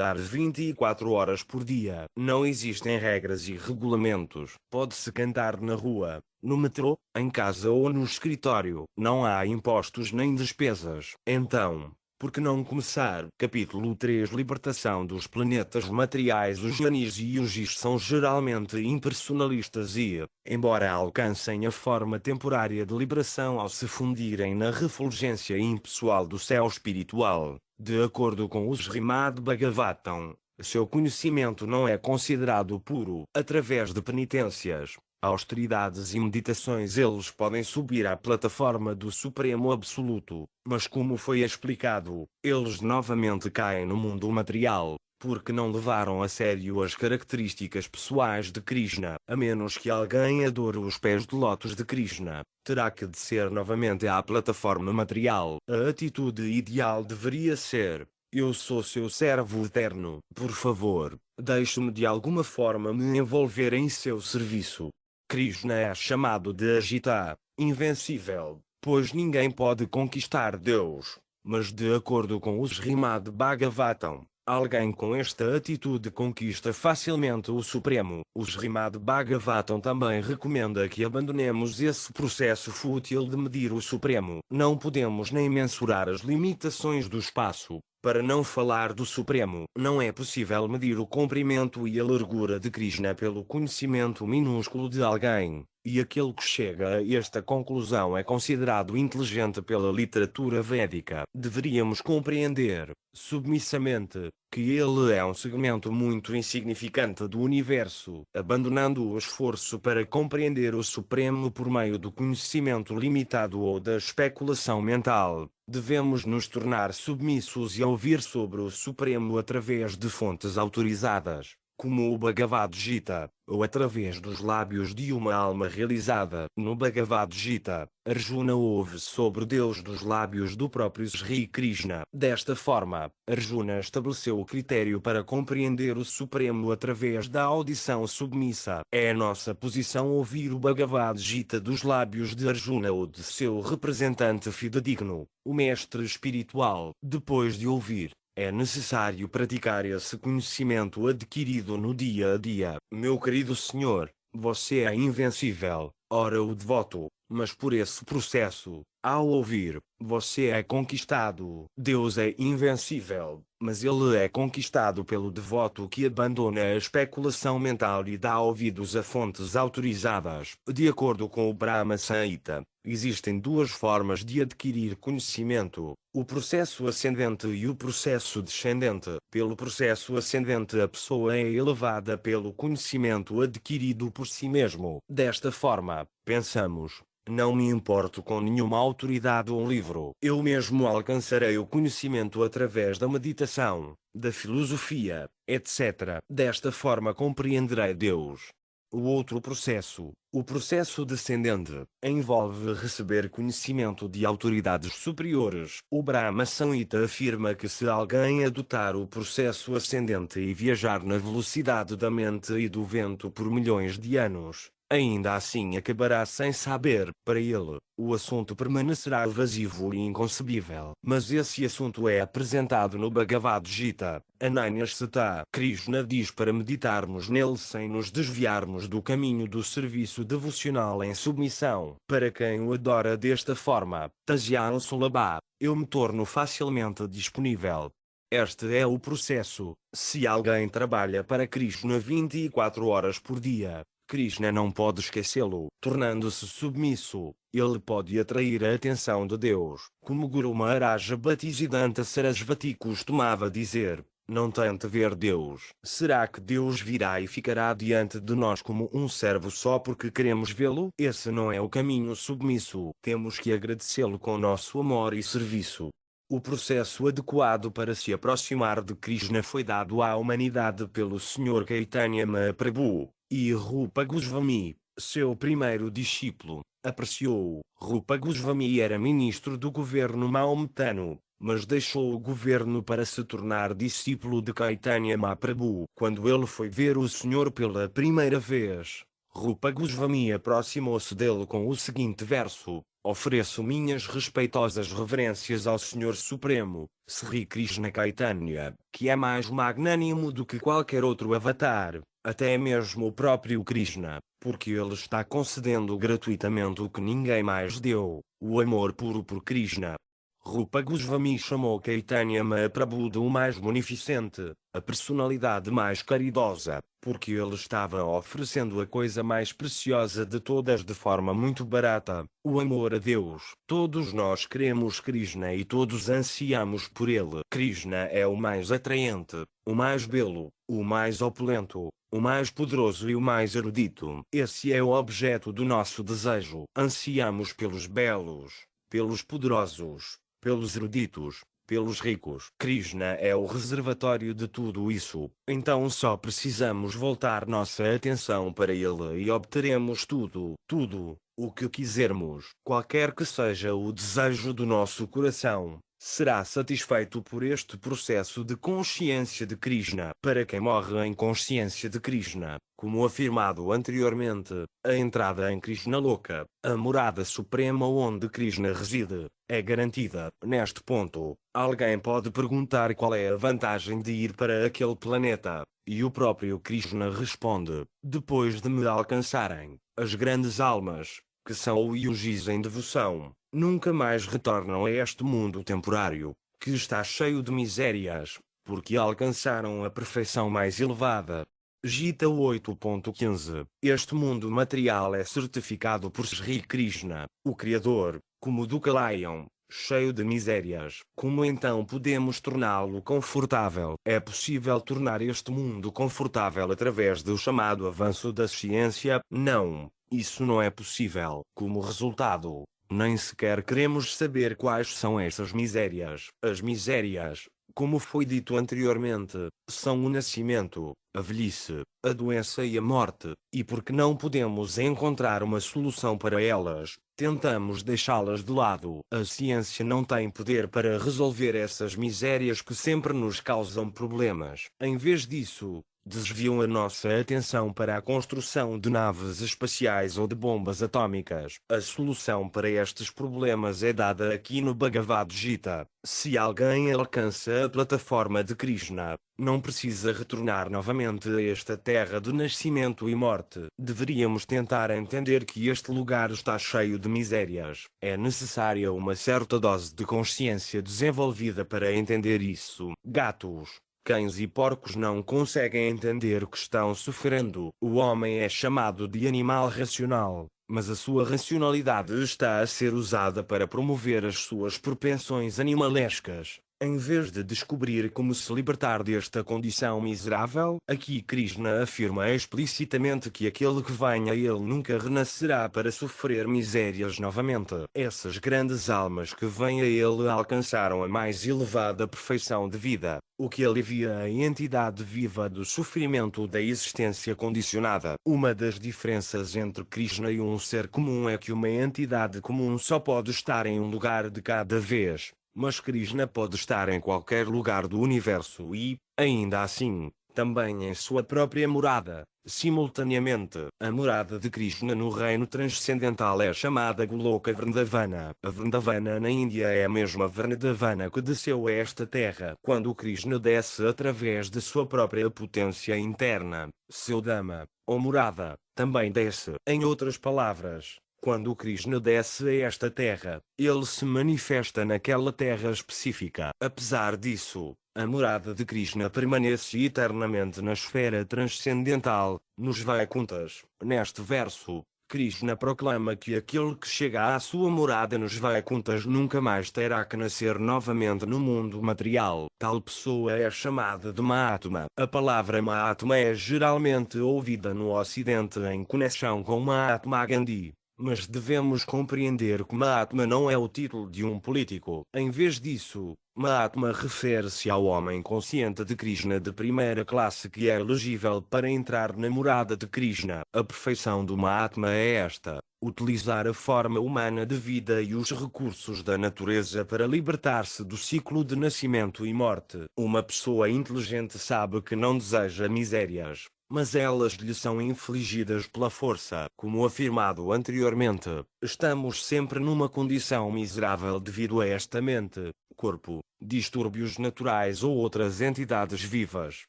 Hare 24 horas por dia. Não existem regras e regulamentos. Pode-se cantar na rua, no metrô, em casa ou no escritório. Não há impostos nem despesas. Então, por que não começar? Capítulo 3. Libertação dos planetas materiais. Os Janis e Yogis são geralmente impersonalistas e, embora alcancem a forma temporária de liberação ao se fundirem na refulgência impessoal do céu espiritual, de acordo com o Srimad Bhagavatam, seu conhecimento não é considerado puro. Através de penitências, austeridades e meditações eles podem subir à plataforma do Supremo Absoluto, mas como foi explicado, eles novamente caem no mundo material, porque não levaram a sério as características pessoais de Krishna. A menos que alguém adore os pés de lótus de Krishna, terá que descer novamente à plataforma material. A atitude ideal deveria ser: eu sou seu servo eterno, por favor, deixe-me de alguma forma me envolver em seu serviço. Krishna é chamado de Ajita, invencível, pois ninguém pode conquistar Deus. Mas de acordo com o Srimad Bhagavatam, alguém com esta atitude conquista facilmente o Supremo. O Srimad Bhagavatam também recomenda que abandonemos esse processo fútil de medir o Supremo. Não podemos nem mensurar as limitações do espaço. Para não falar do Supremo, não é possível medir o comprimento e a largura de Krishna pelo conhecimento minúsculo de alguém, e aquele que chega a esta conclusão é considerado inteligente pela literatura védica. Deveríamos compreender, submissamente, que ele é um segmento muito insignificante do universo. Abandonando o esforço para compreender o Supremo por meio do conhecimento limitado ou da especulação mental, devemos nos tornar submissos e ouvir sobre o Supremo através de fontes autorizadas. como o Bhagavad Gita, ou através dos lábios de uma alma realizada. No Bhagavad Gita, Arjuna ouve sobre Deus dos lábios do próprio Sri Krishna. Desta forma, Arjuna estabeleceu o critério para compreender o Supremo através da audição submissa. É a nossa posição ouvir o Bhagavad Gita dos lábios de Arjuna ou de seu representante fidedigno, o mestre espiritual. Depois de ouvir, é necessário praticar esse conhecimento adquirido no dia a dia. Meu querido senhor, você é invencível, ora o devoto, mas por esse processo, ao ouvir, você é conquistado. Deus é invencível, mas ele é conquistado pelo devoto que abandona a especulação mental e dá ouvidos a fontes autorizadas. De acordo com o Brahma Samhita, existem duas formas de adquirir conhecimento: o processo ascendente e o processo descendente. Pelo processo ascendente, a pessoa é elevada pelo conhecimento adquirido por si mesmo. Desta forma, pensamos: não me importo com nenhuma autoridade ou livro. Eu mesmo alcançarei o conhecimento através da meditação, da filosofia, etc. Desta forma compreenderei Deus. O outro processo, o processo descendente, envolve receber conhecimento de autoridades superiores. O Brahma Samhita afirma que se alguém adotar o processo ascendente e viajar na velocidade da mente e do vento por milhões de anos, ainda assim acabará sem saber. Para ele, o assunto permanecerá vazio e inconcebível. Mas esse assunto é apresentado no Bhagavad Gita, Ananyasata. Krishna diz para meditarmos nele sem nos desviarmos do caminho do serviço devocional em submissão. Para quem o adora desta forma, Tajyan Sulabha, eu me torno facilmente disponível. Este é o processo. Se alguém trabalha para Krishna 24 horas por dia, Krishna não pode esquecê-lo. Tornando-se submisso, ele pode atrair a atenção de Deus. Como Guru Maharaja Bhaktisiddhanta Sarasvati costumava dizer: não tente ver Deus. Será que Deus virá e ficará diante de nós como um servo só porque queremos vê-lo? Esse não é o caminho submisso. Temos que agradecê-lo com nosso amor e serviço. O processo adequado para se aproximar de Krishna foi dado à humanidade pelo Sr. Caitanya Mahaprabhu, e Rupa Goswami, seu primeiro discípulo, apreciou-o. Rupa Goswami era ministro do governo maometano, mas deixou o governo para se tornar discípulo de Caitanya Mahaprabhu. Quando ele foi ver o Senhor pela primeira vez, Rupa Goswami aproximou-se dele com o seguinte verso: ofereço minhas respeitosas reverências ao Senhor Supremo, Sri Krishna Caitanya, que é mais magnânimo do que qualquer outro avatar, até mesmo o próprio Krishna, porque ele está concedendo gratuitamente o que ninguém mais deu, o amor puro por Krishna. Rupa Goswami chamou Caitanya Mahaprabhu de o mais munificente, a personalidade mais caridosa, porque ele estava oferecendo a coisa mais preciosa de todas de forma muito barata, o amor a Deus. Todos nós queremos Krishna e todos ansiamos por ele. Krishna é o mais atraente, o mais belo, o mais opulento, o mais poderoso e o mais erudito. Esse é o objeto do nosso desejo. Ansiamos pelos belos, pelos poderosos, pelos eruditos, pelos ricos. Krishna é o reservatório de tudo isso. Então só precisamos voltar nossa atenção para ele e obteremos tudo, tudo, o que quisermos. Qualquer que seja o desejo do nosso coração, será satisfeito por este processo de consciência de Krishna. Para quem morre em consciência de Krishna, como afirmado anteriormente, a entrada em Krishna Loka, a morada suprema onde Krishna reside, é garantida. Neste ponto, alguém pode perguntar qual é a vantagem de ir para aquele planeta, e o próprio Krishna responde: depois de me alcançarem, as grandes almas, que são o yogis em devoção, nunca mais retornam a este mundo temporário, que está cheio de misérias, porque alcançaram a perfeição mais elevada. Gita 8.15. Este mundo material é certificado por Sri Krishna, o Criador, como Dukhalayam, cheio de misérias. Como então podemos torná-lo confortável? É possível tornar este mundo confortável através do chamado avanço da ciência? Não, isso não é possível. Como resultado, nem sequer queremos saber quais são essas misérias. As misérias, como foi dito anteriormente, são o nascimento, a velhice, a doença e a morte, e porque não podemos encontrar uma solução para elas, tentamos deixá-las de lado. A ciência não tem poder para resolver essas misérias que sempre nos causam problemas. Em vez disso, desviam a nossa atenção para a construção de naves espaciais ou de bombas atômicas. A solução para estes problemas é dada aqui no Bhagavad Gita. Se alguém alcança a plataforma de Krishna, não precisa retornar novamente a esta terra de nascimento e morte. Deveríamos tentar entender que este lugar está cheio de misérias. É necessária uma certa dose de consciência desenvolvida para entender isso. Gatos, cães e porcos não conseguem entender que estão sofrendo. O homem é chamado de animal racional, mas a sua racionalidade está a ser usada para promover as suas propensões animalescas. Em vez de descobrir como se libertar desta condição miserável, aqui Krishna afirma explicitamente que aquele que vem a ele nunca renascerá para sofrer misérias novamente. Essas grandes almas que vêm a ele alcançaram a mais elevada perfeição de vida, o que alivia a entidade viva do sofrimento da existência condicionada. Uma das diferenças entre Krishna e um ser comum é que uma entidade comum só pode estar em um lugar de cada vez. Mas Krishna pode estar em qualquer lugar do universo e, ainda assim, também em sua própria morada, simultaneamente. A morada de Krishna no reino transcendental é chamada Goloka Vrindavana. A Vrindavana na Índia é a mesma Vrindavana que desceu a esta terra quando Krishna desce através de sua própria potência interna. Seu Dhamma, ou morada, também desce. Em outras palavras, quando Krishna desce a esta terra, ele se manifesta naquela terra específica. Apesar disso, a morada de Krishna permanece eternamente na esfera transcendental, nos Vaikunthas. Neste verso, Krishna proclama que aquele que chega à sua morada nos Vaikunthas nunca mais terá que nascer novamente no mundo material. Tal pessoa é chamada de Mahatma. A palavra Mahatma é geralmente ouvida no Ocidente em conexão com Mahatma Gandhi. Mas devemos compreender que Mahatma não é o título de um político. Em vez disso, Mahatma refere-se ao homem consciente de Krishna de primeira classe que é elegível para entrar na morada de Krishna. A perfeição do Mahatma é esta: utilizar a forma humana de vida e os recursos da natureza para libertar-se do ciclo de nascimento e morte. Uma pessoa inteligente sabe que não deseja misérias, mas elas lhe são infligidas pela força. Como afirmado anteriormente, estamos sempre numa condição miserável devido a esta mente, corpo, distúrbios naturais ou outras entidades vivas.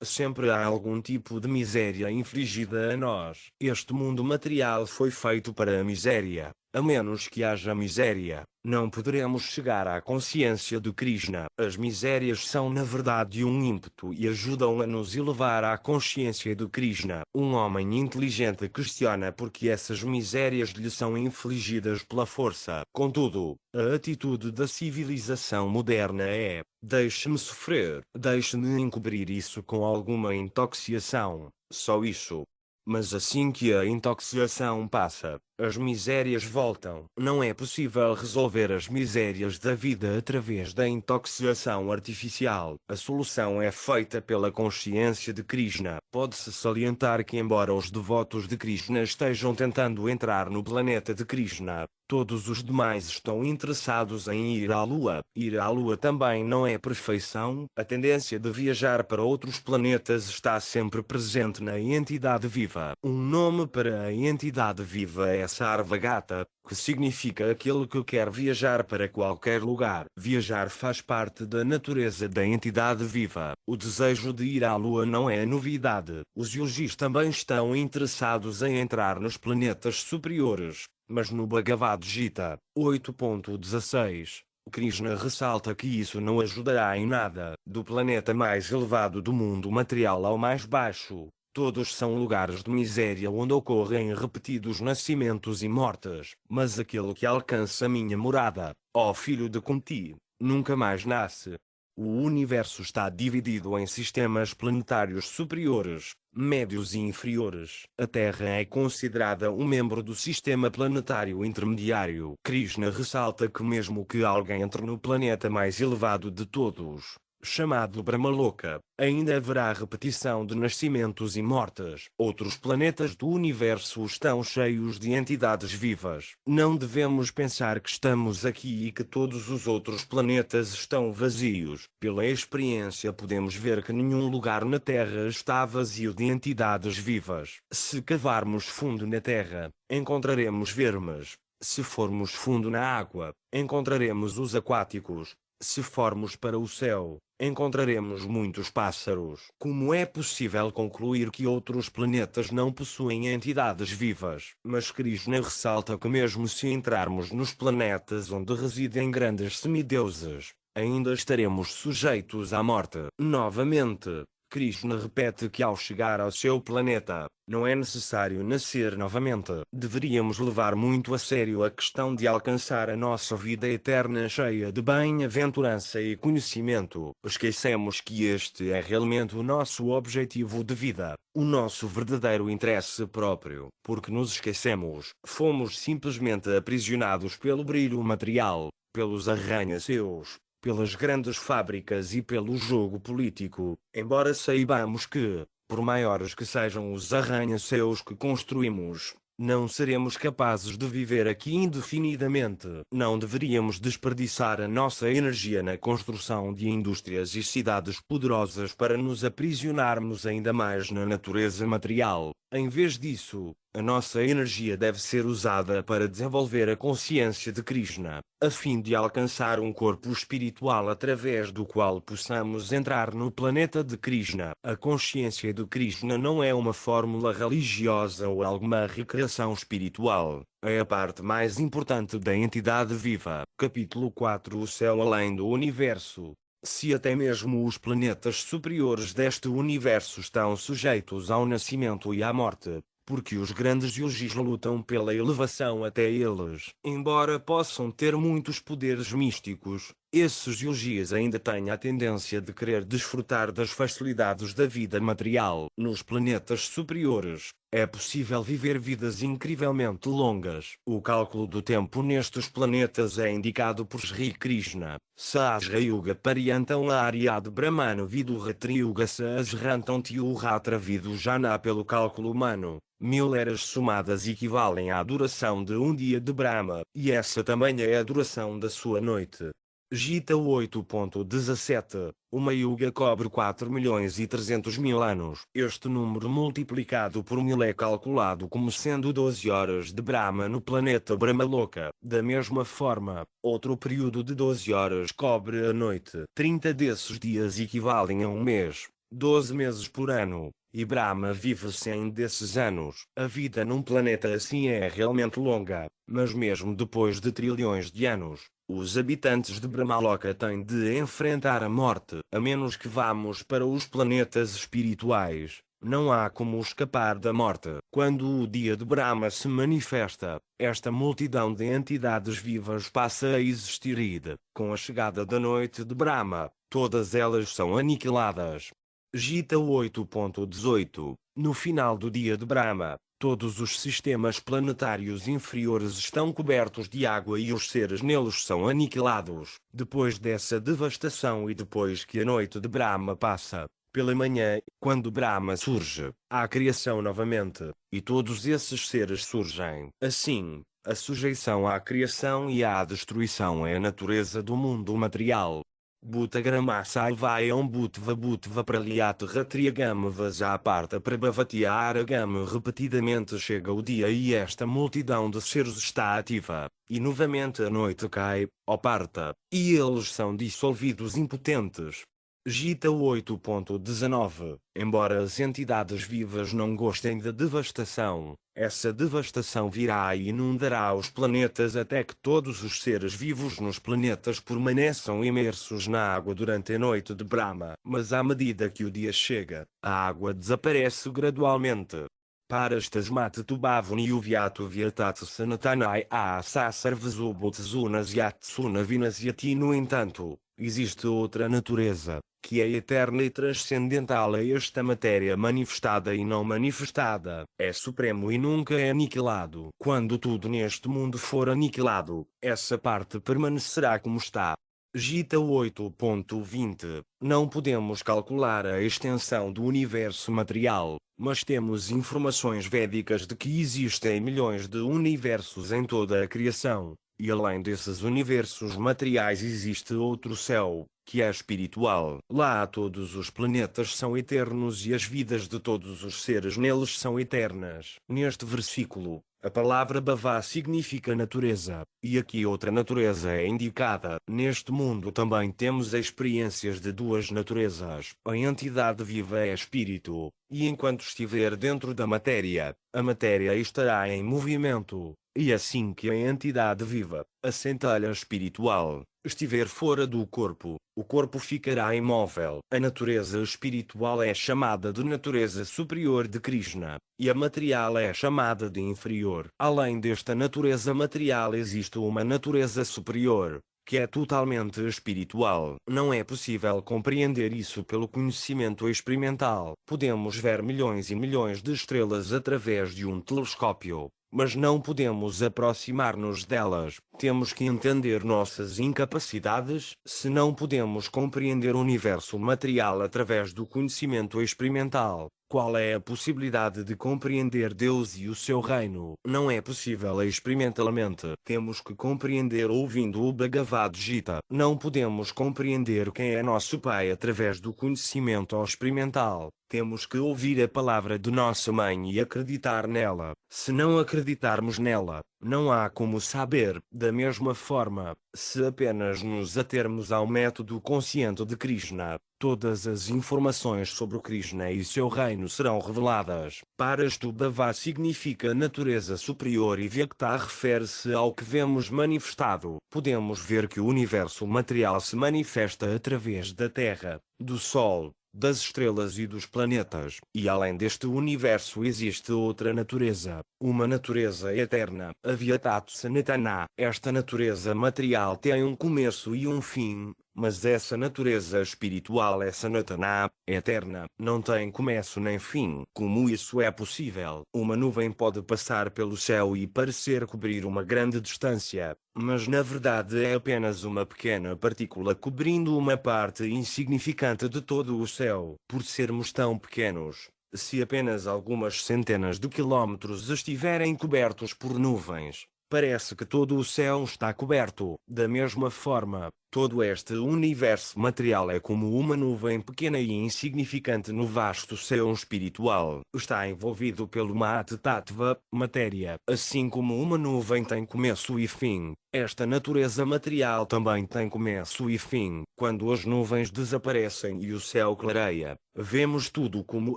Sempre há algum tipo de miséria infligida a nós. Este mundo material foi feito para a miséria. A menos que haja miséria, não poderemos chegar à consciência de Krishna. As misérias são na verdade um ímpeto e ajudam a nos elevar à consciência de Krishna. Um homem inteligente questiona por que essas misérias lhe são infligidas pela força. Contudo, a atitude da civilização moderna é: deixe-me sofrer, deixe-me encobrir isso com alguma intoxicação, só isso. Mas assim que a intoxicação passa, as misérias voltam. Não é possível resolver as misérias da vida através da intoxicação artificial. A solução é feita pela consciência de Krishna. Pode-se salientar que, embora os devotos de Krishna estejam tentando entrar no planeta de Krishna, todos os demais estão interessados em ir à Lua. Ir à Lua também não é perfeição. A tendência de viajar para outros planetas está sempre presente na entidade viva. Um nome para a entidade viva é Sarvagata, que significa aquele que quer viajar para qualquer lugar. Viajar faz parte da natureza da entidade viva. O desejo de ir à Lua não é novidade. Os yogis também estão interessados em entrar nos planetas superiores. Mas no Bhagavad Gita 8.16, Krishna ressalta que isso não ajudará em nada. Do planeta mais elevado do mundo material ao mais baixo, todos são lugares de miséria onde ocorrem repetidos nascimentos e mortes. Mas aquele que alcança minha morada, ó filho de Kunti, nunca mais nasce. O universo está dividido em sistemas planetários superiores, médios e inferiores. A Terra é considerada um membro do sistema planetário intermediário. Krishna ressalta que mesmo que alguém entre no planeta mais elevado de todos, chamado Brahmaloka, ainda haverá repetição de nascimentos e mortes. Outros planetas do universo estão cheios de entidades vivas. Não devemos pensar que estamos aqui e que todos os outros planetas estão vazios. Pela experiência podemos ver que nenhum lugar na Terra está vazio de entidades vivas. Se cavarmos fundo na Terra, encontraremos vermes. Se formos fundo na água, encontraremos os aquáticos. Se formos para o céu, encontraremos muitos pássaros. Como é possível concluir que outros planetas não possuem entidades vivas? Mas Krishna ressalta que mesmo se entrarmos nos planetas onde residem grandes semideuses, ainda estaremos sujeitos à morte. Novamente, Krishna repete que ao chegar ao seu planeta, não é necessário nascer novamente. Deveríamos levar muito a sério a questão de alcançar a nossa vida eterna cheia de bem-aventurança e conhecimento. Esquecemos que este é realmente o nosso objetivo de vida, o nosso verdadeiro interesse próprio. Porque nos esquecemos, fomos simplesmente aprisionados pelo brilho material, pelos arranha-céus, pelas grandes fábricas e pelo jogo político, embora saibamos que, por maiores que sejam os arranha-céus que construímos, não seremos capazes de viver aqui indefinidamente. Não deveríamos desperdiçar a nossa energia na construção de indústrias e cidades poderosas para nos aprisionarmos ainda mais na natureza material. Em vez disso, a nossa energia deve ser usada para desenvolver a consciência de Krishna, a fim de alcançar um corpo espiritual através do qual possamos entrar no planeta de Krishna. A consciência de Krishna não é uma fórmula religiosa ou alguma recreação espiritual. É a parte mais importante da entidade viva. Capítulo 4 O céu além do universo. Se até mesmo os planetas superiores deste universo estão sujeitos ao nascimento e à morte, porque os grandes yogis lutam pela elevação até eles. Embora possam ter muitos poderes místicos, esses yogis ainda têm a tendência de querer desfrutar das facilidades da vida material. Nos planetas superiores, é possível viver vidas incrivelmente longas. O cálculo do tempo nestes planetas é indicado por Sri Krishna. Sahasra Yuga Pariantam Aryad Brahmano Viduratra Yuga Sahasrantam Tiuratra Vidujana. Pelo cálculo humano, 1000 eras somadas equivalem à duração de um dia de Brahma, e essa também é a duração da sua noite. Gita 8.17, uma yuga cobre 4.300.000 anos. Este número multiplicado por 1000 é calculado como sendo 12 horas de Brahma no planeta Brahmaloka. Da mesma forma, outro período de 12 horas cobre a noite. 30 desses dias equivalem a um mês, 12 meses por ano. E Brahma vive 100 desses anos. A vida num planeta assim é realmente longa, mas mesmo depois de trilhões de anos, os habitantes de Brahmaloka têm de enfrentar a morte. A menos que vamos para os planetas espirituais, não há como escapar da morte. Quando o dia de Brahma se manifesta, esta multidão de entidades vivas passa a existir e, com a chegada da noite de Brahma, todas elas são aniquiladas. Gita 8.18. No final do dia de Brahma, todos os sistemas planetários inferiores estão cobertos de água e os seres neles são aniquilados. Depois dessa devastação e depois que a noite de Brahma passa, pela manhã, quando Brahma surge, há criação novamente, e todos esses seres surgem. Assim, a sujeição à criação e à destruição é a natureza do mundo material. Bhutagrama Saivayam Bhutva Bhutva Pralyat Ratriagam Vajaparta Prabhavatia Aragam. Repetidamente chega o dia e esta multidão de seres está ativa, e novamente a noite cai, ó Parta, e eles são dissolvidos impotentes. Gita 8.19. Embora as entidades vivas não gostem da devastação, essa devastação virá e inundará os planetas até que todos os seres vivos nos planetas permaneçam imersos na água durante a noite de Brahma. Mas à medida que o dia chega, a água desaparece gradualmente. Parastasmat Tubavuni Uviatu Vyatat Sanatanai Asa Sarvazubutsunas Yatsuna Vinasyati. No entanto, existe outra natureza, que é eterna e transcendental a esta matéria manifestada e não manifestada, é supremo e nunca é aniquilado. Quando tudo neste mundo for aniquilado, essa parte permanecerá como está. Gita 8.20. Não podemos calcular a extensão do universo material, mas temos informações védicas de que existem milhões de universos em toda a criação, e além desses universos materiais existe outro céu, que é espiritual. Lá todos os planetas são eternos e as vidas de todos os seres neles são eternas. Neste versículo, a palavra Bhavá significa natureza, e aqui outra natureza é indicada. Neste mundo também temos experiências de duas naturezas. A entidade viva é espírito, e enquanto estiver dentro da matéria, a matéria estará em movimento. E assim que a entidade viva, a centelha espiritual, estiver fora do corpo, o corpo ficará imóvel. A natureza espiritual é chamada de natureza superior de Krishna, e a material é chamada de inferior. Além desta natureza material existe uma natureza superior, que é totalmente espiritual. Não é possível compreender isso pelo conhecimento experimental. Podemos ver milhões e milhões de estrelas através de um telescópio, mas não podemos aproximar-nos delas. Temos que entender nossas incapacidades. Se não podemos compreender o universo material através do conhecimento experimental, qual é a possibilidade de compreender Deus e o seu reino? Não é possível experimentalmente. Temos que compreender ouvindo o Bhagavad Gita. Não podemos compreender quem é nosso Pai através do conhecimento experimental. Temos que ouvir a palavra de nossa mãe e acreditar nela. Se não acreditarmos nela, não há como saber. Da mesma forma, se apenas nos atermos ao método consciente de Krishna, todas as informações sobre o Krishna e seu reino serão reveladas. Parastubhava significa natureza superior e Vyakta refere-se ao que vemos manifestado. Podemos ver que o universo material se manifesta através da Terra, do Sol, das estrelas e dos planetas. E além deste universo existe outra natureza, uma natureza eterna, a Vyatatu Sanatana. Esta natureza material tem um começo e um fim, mas essa natureza espiritual é Sanatana, eterna, não tem começo nem fim. Como isso é possível? Uma nuvem pode passar pelo céu e parecer cobrir uma grande distância, mas na verdade é apenas uma pequena partícula cobrindo uma parte insignificante de todo o céu. Por sermos tão pequenos, se apenas algumas centenas de quilómetros estiverem cobertos por nuvens, parece que todo o céu está coberto. Da mesma forma, todo este universo material é como uma nuvem pequena e insignificante no vasto céu espiritual. Está envolvido pelo Mahat Tattva, matéria. Assim como uma nuvem tem começo e fim, esta natureza material também tem começo e fim. Quando as nuvens desaparecem e o céu clareia, vemos tudo como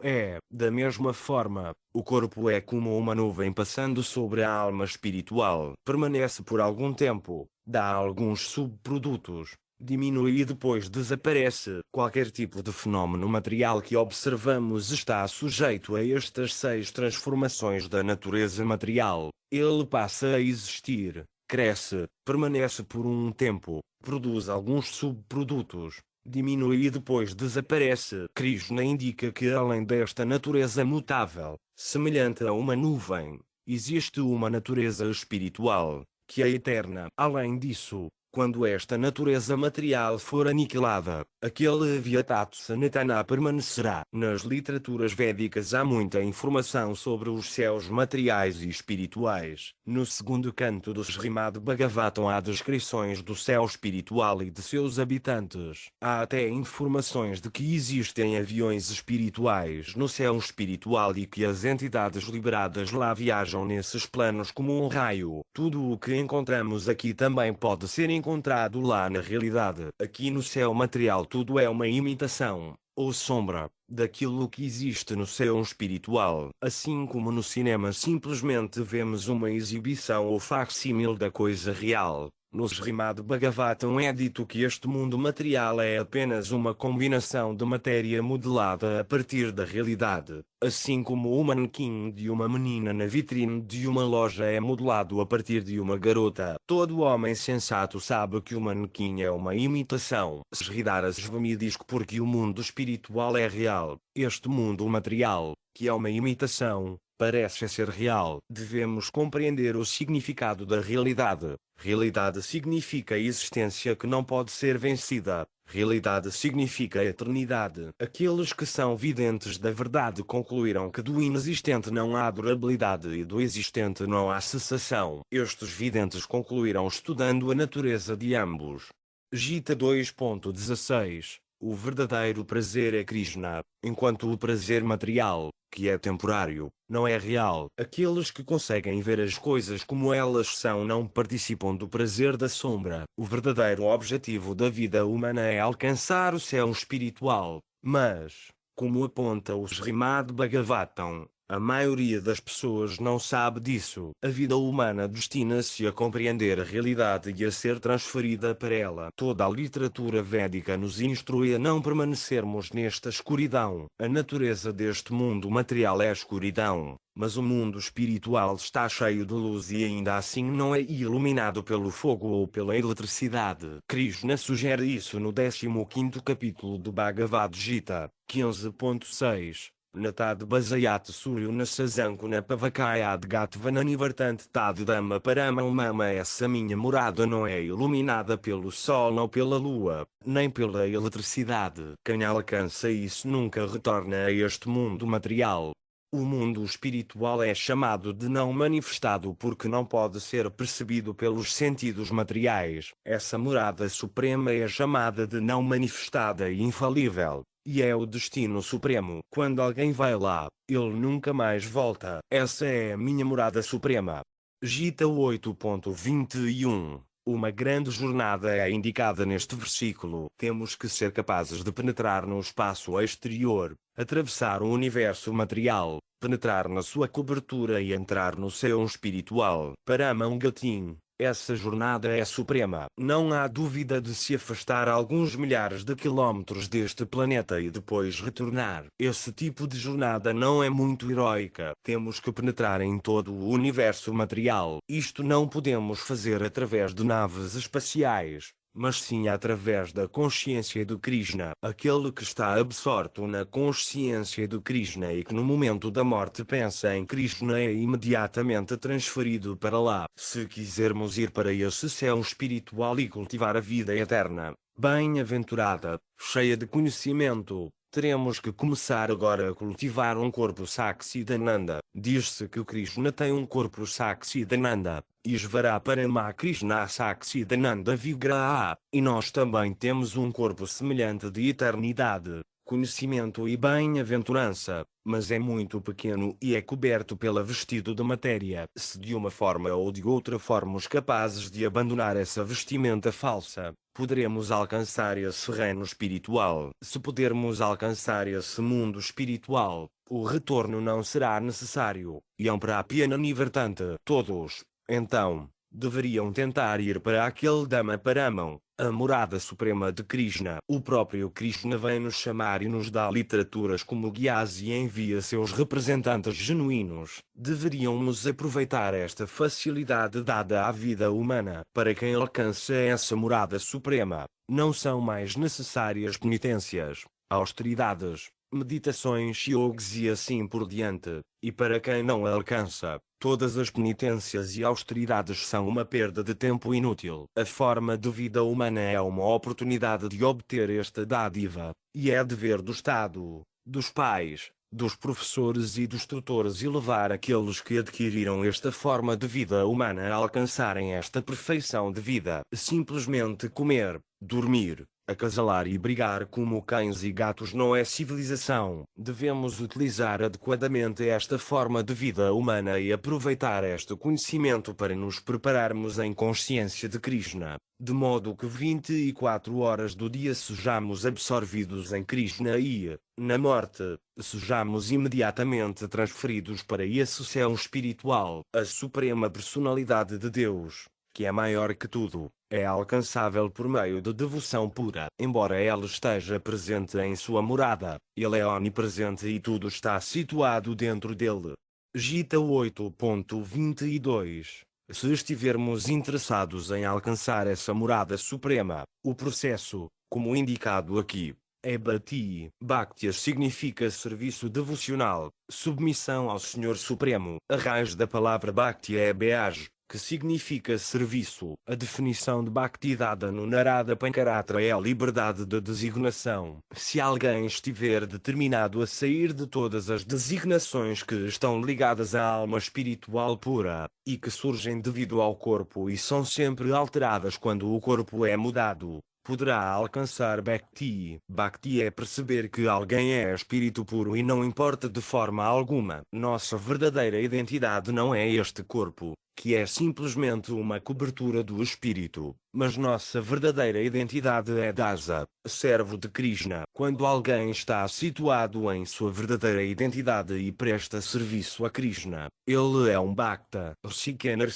é. Da mesma forma, o corpo é como uma nuvem passando sobre a alma espiritual. Permanece por algum tempo, dá alguns subprodutos, diminui e depois desaparece. Qualquer tipo de fenômeno material que observamos está sujeito a estas 6 transformações da natureza material. Ele passa a existir, cresce, permanece por um tempo, produz alguns subprodutos, diminui e depois desaparece. Krishna indica que além desta natureza mutável, semelhante a uma nuvem, existe uma natureza espiritual, que é eterna. Além disso, quando esta natureza material for aniquilada, aquele Vyatatu Sanatana permanecerá. Nas literaturas védicas há muita informação sobre os céus materiais e espirituais. No segundo canto do Srimad Bhagavatam há descrições do céu espiritual e de seus habitantes. Há até informações de que existem aviões espirituais no céu espiritual e que as entidades liberadas lá viajam nesses planos como um raio. Tudo o que encontramos aqui também pode ser encontrado lá na realidade. Aqui no céu material tudo é uma imitação, ou sombra, daquilo que existe no céu espiritual. Assim como no cinema simplesmente vemos uma exibição ou facsímil da coisa real, no Srimad Bhagavatam é dito que este mundo material é apenas uma combinação de matéria modelada a partir da realidade. Assim como o manequim de uma menina na vitrine de uma loja é modelado a partir de uma garota. Todo homem sensato sabe que o manequim é uma imitação. Sridhara Swami diz que porque o mundo espiritual é real, este mundo material, que é uma imitação, parece ser real. Devemos compreender o significado da realidade. Realidade significa existência que não pode ser vencida. Realidade significa eternidade. Aqueles que são videntes da verdade concluíram que do inexistente não há durabilidade e do existente não há cessação. Estes videntes concluíram estudando a natureza de ambos. Gita 2.16. O verdadeiro prazer é Krishna, enquanto o prazer material, que é temporário, não é real. Aqueles que conseguem ver as coisas como elas são não participam do prazer da sombra. O verdadeiro objetivo da vida humana é alcançar o céu espiritual, mas, como aponta o Srimad Bhagavatam, a maioria das pessoas não sabe disso. A vida humana destina-se a compreender a realidade e a ser transferida para ela. Toda a literatura védica nos instrui a não permanecermos nesta escuridão. A natureza deste mundo material é escuridão, mas o mundo espiritual está cheio de luz e ainda assim não é iluminado pelo fogo ou pela eletricidade. Krishna sugere isso no 15º capítulo do Bhagavad Gita, 15.6. Natad Basayat Suryo Nasazankuna Pavakayad Gatvananivartante Tad Dama Paramam Mama. Essa minha morada não é iluminada pelo sol ou pela lua, nem pela eletricidade. Quem alcança isso nunca retorna a este mundo material. O mundo espiritual é chamado de não manifestado porque não pode ser percebido pelos sentidos materiais. Essa morada suprema é chamada de não manifestada e infalível. E é o destino supremo. Quando alguém vai lá, ele nunca mais volta. Essa é a minha morada suprema. Gita 8.21. Uma grande jornada é indicada neste versículo. Temos que ser capazes de penetrar no espaço exterior, atravessar o universo material, penetrar na sua cobertura e entrar no céu espiritual. Paramangatim. Essa jornada é suprema. Não há dúvida de se afastar alguns milhares de quilómetros deste planeta e depois retornar. Esse tipo de jornada não é muito heroica. Temos que penetrar em todo o universo material. Isto não podemos fazer através de naves espaciais, mas sim através da consciência do Krishna. Aquele que está absorto na consciência do Krishna e que no momento da morte pensa em Krishna é imediatamente transferido para lá. Se quisermos ir para esse céu espiritual e cultivar a vida eterna, bem-aventurada, cheia de conhecimento, teremos que começar agora a cultivar um corpo Saksidananda. Diz-se que Krishna tem um corpo Saksidananda, Isvara Parama Krishna Saksidananda Vigraha, e nós também temos um corpo semelhante de eternidade, conhecimento e bem-aventurança, mas é muito pequeno e é coberto pela vestido de matéria. Se de uma forma ou de outra formos capazes de abandonar essa vestimenta falsa, poderemos alcançar esse reino espiritual. Se pudermos alcançar esse mundo espiritual, o retorno não será necessário. Yam Prapyana Nivartante. Todos, então, deveriam tentar ir para aquele Dhamma Paramam, a morada suprema de Krishna. O próprio Krishna vem nos chamar e nos dá literaturas como guias e envia seus representantes genuínos. Deveríamos aproveitar esta facilidade dada à vida humana. Para quem alcança essa morada suprema, não são mais necessárias penitências, austeridades, meditações yogis e assim por diante. E para quem não alcança, todas as penitências e austeridades são uma perda de tempo inútil. A forma de vida humana é uma oportunidade de obter esta dádiva, e é dever do Estado, dos pais, dos professores e dos tutores elevar aqueles que adquiriram esta forma de vida humana a alcançarem esta perfeição de vida. Simplesmente comer, dormir, acasalar e brigar como cães e gatos não é civilização. Devemos utilizar adequadamente esta forma de vida humana e aproveitar este conhecimento para nos prepararmos em consciência de Krishna, de modo que 24 horas do dia sejamos absorvidos em Krishna e, na morte, sejamos imediatamente transferidos para esse céu espiritual. A Suprema Personalidade de Deus, que é maior que tudo, é alcançável por meio de devoção pura. Embora ela esteja presente em sua morada, ele é onipresente e tudo está situado dentro dele. Gita 8.22. Se estivermos interessados em alcançar essa morada suprema, o processo, como indicado aqui, é Bhakti. Bhakti significa serviço devocional, submissão ao Senhor Supremo. A raiz da palavra Bhakti é Beaj, que significa serviço. A definição de Bhakti dada no Narada Pancaratra é a liberdade de designação. Se alguém estiver determinado a sair de todas as designações que estão ligadas à alma espiritual pura, e que surgem devido ao corpo e são sempre alteradas quando o corpo é mudado, poderá alcançar Bhakti. Bhakti é perceber que alguém é espírito puro e não importa de forma alguma. Nossa verdadeira identidade não é este corpo, que é simplesmente uma cobertura do espírito, mas nossa verdadeira identidade é Dasa, servo de Krishna. Quando alguém está situado em sua verdadeira identidade e presta serviço a Krishna, ele é um Bhakta. Rshikena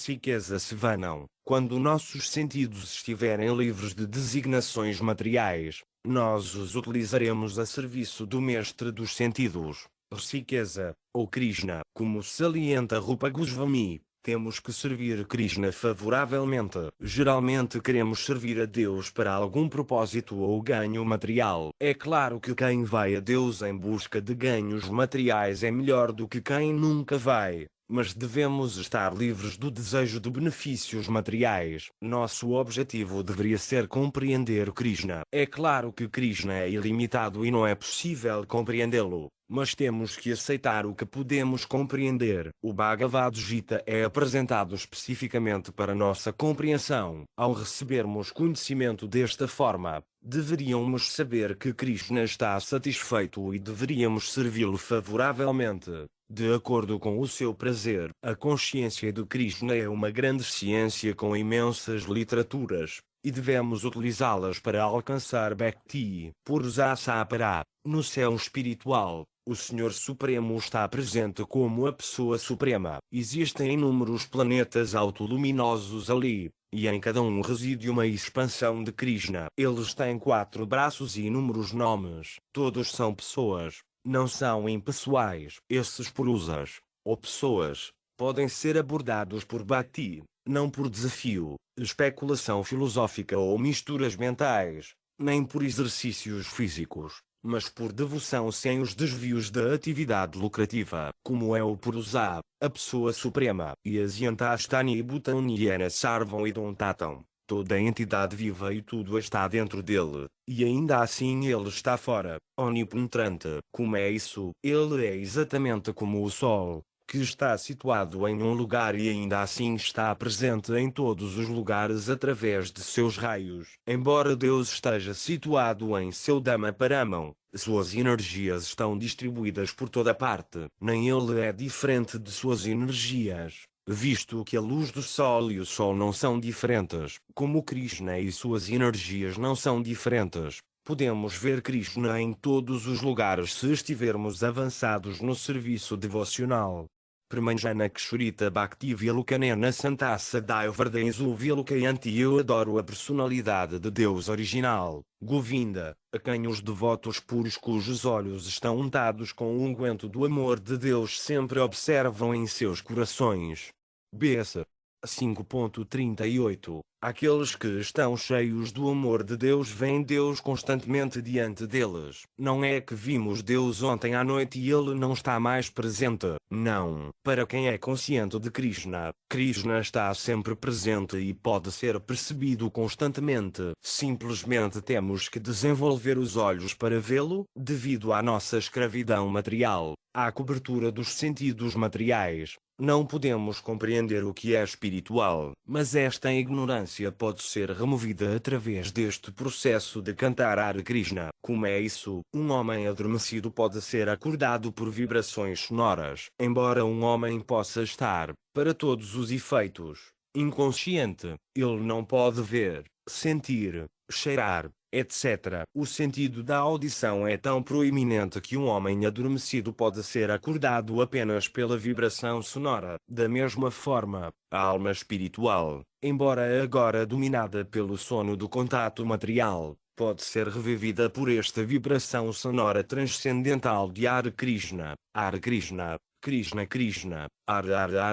Sivanam. Quando nossos sentidos estiverem livres de designações materiais, nós os utilizaremos a serviço do mestre dos sentidos, Rshikesa, ou Krishna. Como salienta Rupa Goswami, temos que servir Krishna favoravelmente. Geralmente queremos servir a Deus para algum propósito ou ganho material. É claro que quem vai a Deus em busca de ganhos materiais é melhor do que quem nunca vai, mas devemos estar livres do desejo de benefícios materiais. Nosso objetivo deveria ser compreender Krishna. É claro que Krishna é ilimitado e não é possível compreendê-lo, mas temos que aceitar o que podemos compreender. O Bhagavad Gita é apresentado especificamente para nossa compreensão. Ao recebermos conhecimento desta forma, deveríamos saber que Krishna está satisfeito e deveríamos servi-lo favoravelmente, de acordo com o seu prazer. A consciência de Krishna é uma grande ciência com imensas literaturas, e devemos utilizá-las para alcançar Bhakti. Purusasapara, no céu espiritual, o Senhor Supremo está presente como a Pessoa Suprema. Existem inúmeros planetas autoluminosos ali, e em cada um reside uma expansão de Krishna. Eles têm 4 braços e inúmeros nomes. Todos são pessoas, não são impessoais. Esses purusas, ou pessoas, podem ser abordados por Bhakti, não por desafio, especulação filosófica ou misturas mentais, nem por exercícios físicos, mas por devoção sem os desvios da atividade lucrativa, como é o Purusa, a Pessoa Suprema, e as Yantastani Bhutanyana Sarvam Idam Tatam. Toda a entidade viva e tudo está dentro dele, e ainda assim ele está fora, onipenetrante. Como é isso? Ele é exatamente como o Sol, que está situado em um lugar e ainda assim está presente em todos os lugares através de seus raios. Embora Deus esteja situado em seu Dhamma Paramam, suas energias estão distribuídas por toda parte. Nem ele é diferente de suas energias, visto que a luz do Sol e o Sol não são diferentes, como Krishna e suas energias não são diferentes. Podemos ver Krishna em todos os lugares se estivermos avançados no serviço devocional. Premanjana Kshurita Bhakti Vilukanena Santasa Daivardenzu Vilukayanti. Eu adoro a personalidade de Deus original, Govinda, a quem os devotos puros cujos olhos estão untados com o unguento do amor de Deus sempre observam em seus corações. BS 5.38 Aqueles que estão cheios do amor de Deus veem Deus constantemente diante deles. Não é que vimos Deus ontem à noite e ele não está mais presente. Não. Para quem é consciente de Krishna, Krishna está sempre presente e pode ser percebido constantemente. Simplesmente temos que desenvolver os olhos para vê-lo, devido à nossa escravidão material, à cobertura dos sentidos materiais. Não podemos compreender o que é espiritual, mas esta ignorância pode ser removida através deste processo de cantar Hare Krishna. Como é isso? Um homem adormecido pode ser acordado por vibrações sonoras. Embora um homem possa estar, para todos os efeitos, inconsciente, ele não pode ver, sentir, cheirar, etc. O sentido da audição é tão proeminente que um homem adormecido pode ser acordado apenas pela vibração sonora. Da mesma forma, a alma espiritual, embora agora dominada pelo sono do contato material, pode ser revivida por esta vibração sonora transcendental de Hare Krishna. Hare Krishna, Krishna Krishna, Hare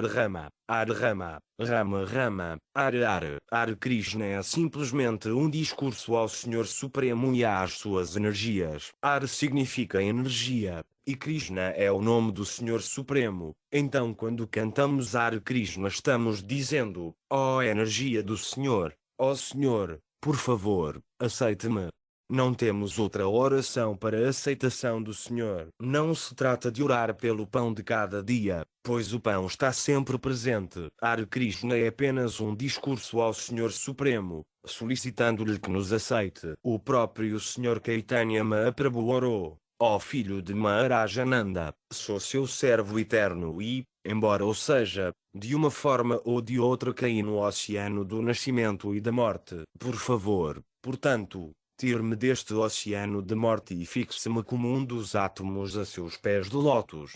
Rama, Rama Rama, Hare Krishna é simplesmente um discurso ao Senhor Supremo e às suas energias. Hare significa energia, e Krishna é o nome do Senhor Supremo. Então quando cantamos Hare Krishna estamos dizendo, ó energia do Senhor, ó Senhor, por favor, aceite-me. Não temos outra oração para a aceitação do Senhor. Não se trata de orar pelo pão de cada dia, pois o pão está sempre presente. Hare Krishna é apenas um discurso ao Senhor Supremo, solicitando-lhe que nos aceite. O próprio Senhor Caitanya Mahaprabhu orou, ó filho de Maharajananda, sou seu servo eterno e, embora ou seja, de uma forma ou de outra caí no oceano do nascimento e da morte. Por favor, portanto, tire-me deste oceano de morte e fixe-me como um dos átomos a seus pés de lótus.